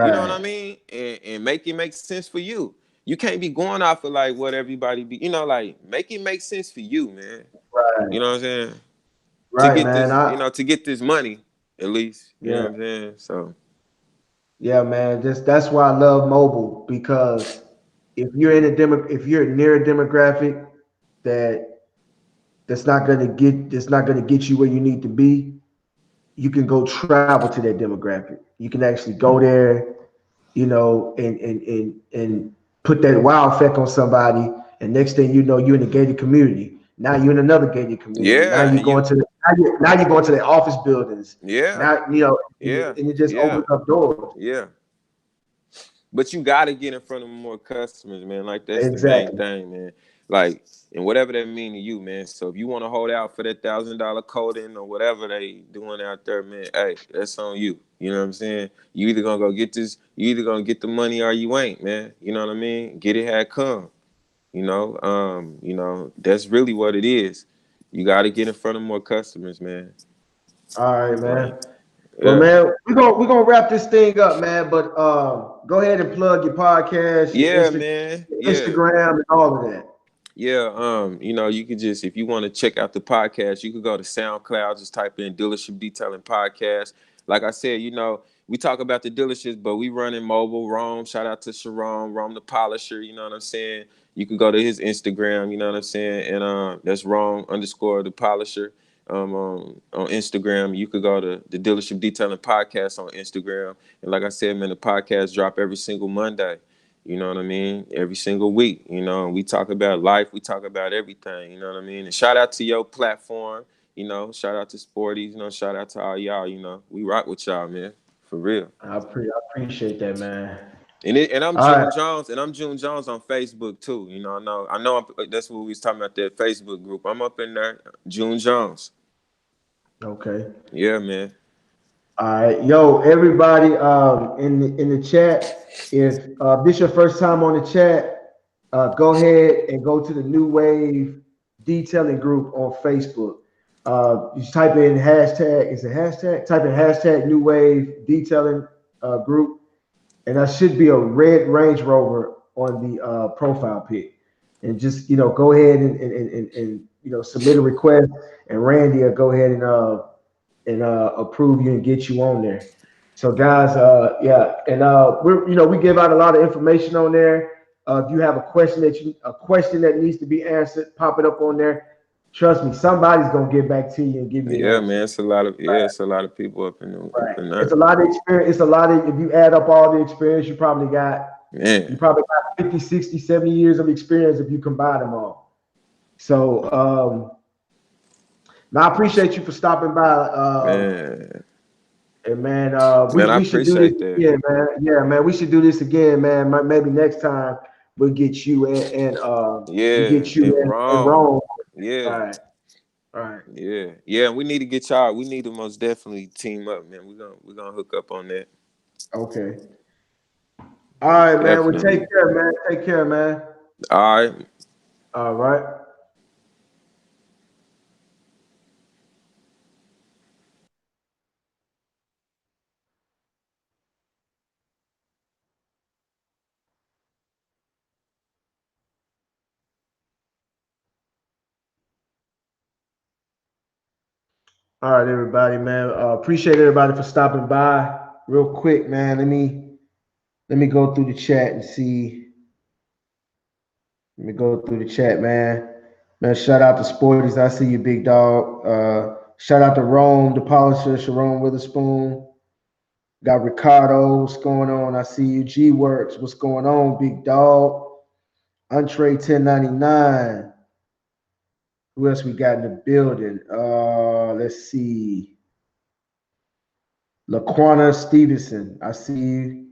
You know what I Right. mean? And make it make sense for you. You can't be going off of like what everybody be, you know, like make it make sense for you, man. You Right. know what I'm saying? To Right, get man. this, you know, to get this money, at least. You know Yeah. what I'm saying? So Yeah, man. That's why I love mobile because if you're near a demographic that that's not gonna get you where you need to be, you can go travel to that demographic. You can actually go there, you know, and put that wow effect on somebody. And next thing you know, you're in a gated community. Now you're in another gated community. yeah, and you Now you're going to the office buildings. yeah, Now you know, yeah, and it just yeah, opens up doors. yeah. But you gotta get in front of more customers, man. Like that's the main Exactly. thing, man. Like, and whatever that mean to you, man. So if you want to hold out for that $1,000 coding or whatever they doing out there, man, hey, that's on you. You know what I'm saying? You either gonna go get this, you either gonna get the money or you ain't, man. You know what I mean? Get it how it come. You know, that's really what it is. You got to get in front of more customers, man. All right, Like, man. Well, yeah, man, we're gonna wrap this thing up, man. But go ahead and plug your podcast, your yeah, man, yeah. Instagram, and all of that. Yeah, you know, you can just if you want to check out the podcast, you can go to SoundCloud, just type in Dealership Detailing Podcast. Like I said, you know, we talk about the dealerships, but we run in mobile. Rome, shout out to Sharon, Rome the Polisher, you know what I'm saying? You can go to his Instagram, you know what I'm saying? And that's Rome _ the Polisher. On Instagram, you could go to the Dealership Detailing Podcast on Instagram. And like I said, man, the podcast drop every single Monday. You know what I mean? Every single week, you know, we talk about life, we talk about everything, you know what I mean? And shout out to your platform, you know, shout out to Sporties, you know, shout out to all y'all, you know, we rock with y'all, man, for real. I appreciate that, man. And I'm All right. June Jones, and I'm June Jones on Facebook too. You know, that's what we was talking about, that Facebook group. I'm up in there, June Jones. Okay. Yeah, man. All right, yo, everybody, in the chat, if this your first time on the chat, go ahead and go to the New Wave Detailing group on Facebook. You type in hashtag, is it hashtag? Type in hashtag New Wave Detailing group, and that should be a red Range Rover on the profile pic. And just go ahead and submit a request, and Randy will go ahead and approve you and get you on there. So guys, yeah, and we give out a lot of information on there. If you have a question that needs to be answered, pop it up on there. Trust me, somebody's gonna get back to you and give you an Yeah, man. answer. It's a lot of people up Right. in It's there. a lot of experience. It's a lot of, if you add up all the experience, you Man. probably got 50, 60, 70 years of experience if you combine them all. So now I appreciate you for stopping by. Man. And man, Man, I we should do this appreciate that. again, man. Yeah, man, we should do this again, man. Maybe next time we'll get you we Yeah, get you and in wrong. Rome. Yeah, All right, all right, yeah, yeah. We need to get y'all. We need to most definitely team up, man. We're gonna hook up on that. okay. All right, man. Well, take Definitely. care, man. Take care, man. All right. All right. All right, everybody, man. Appreciate everybody for stopping by. Real quick, man. Let me go through the chat and see. Let me go through the chat, man. Man, shout out to Sporties. I see you, big dog. Shout out to Rome, the polisher, Sharon Witherspoon. Got Ricardo, what's going on? I see you. G Works, what's going on, big dog? Entree 1099. Who else we got in the building? Let's see. Laquana Stevenson, I see you.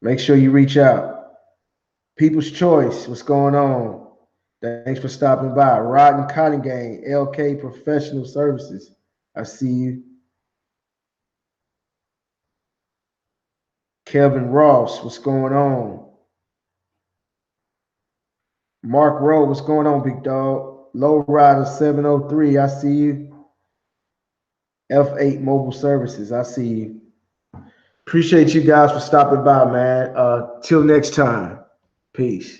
Make sure you reach out. People's Choice, what's going on? Thanks for stopping by. Rodden Cottingham, LK Professional Services, I see you. Kevin Ross, what's going on? Mark Rowe, what's going on, big dog? Low Rider 703, I see you. F8 Mobile Services, I see you. Appreciate you guys for stopping by, man. Till next time. Peace.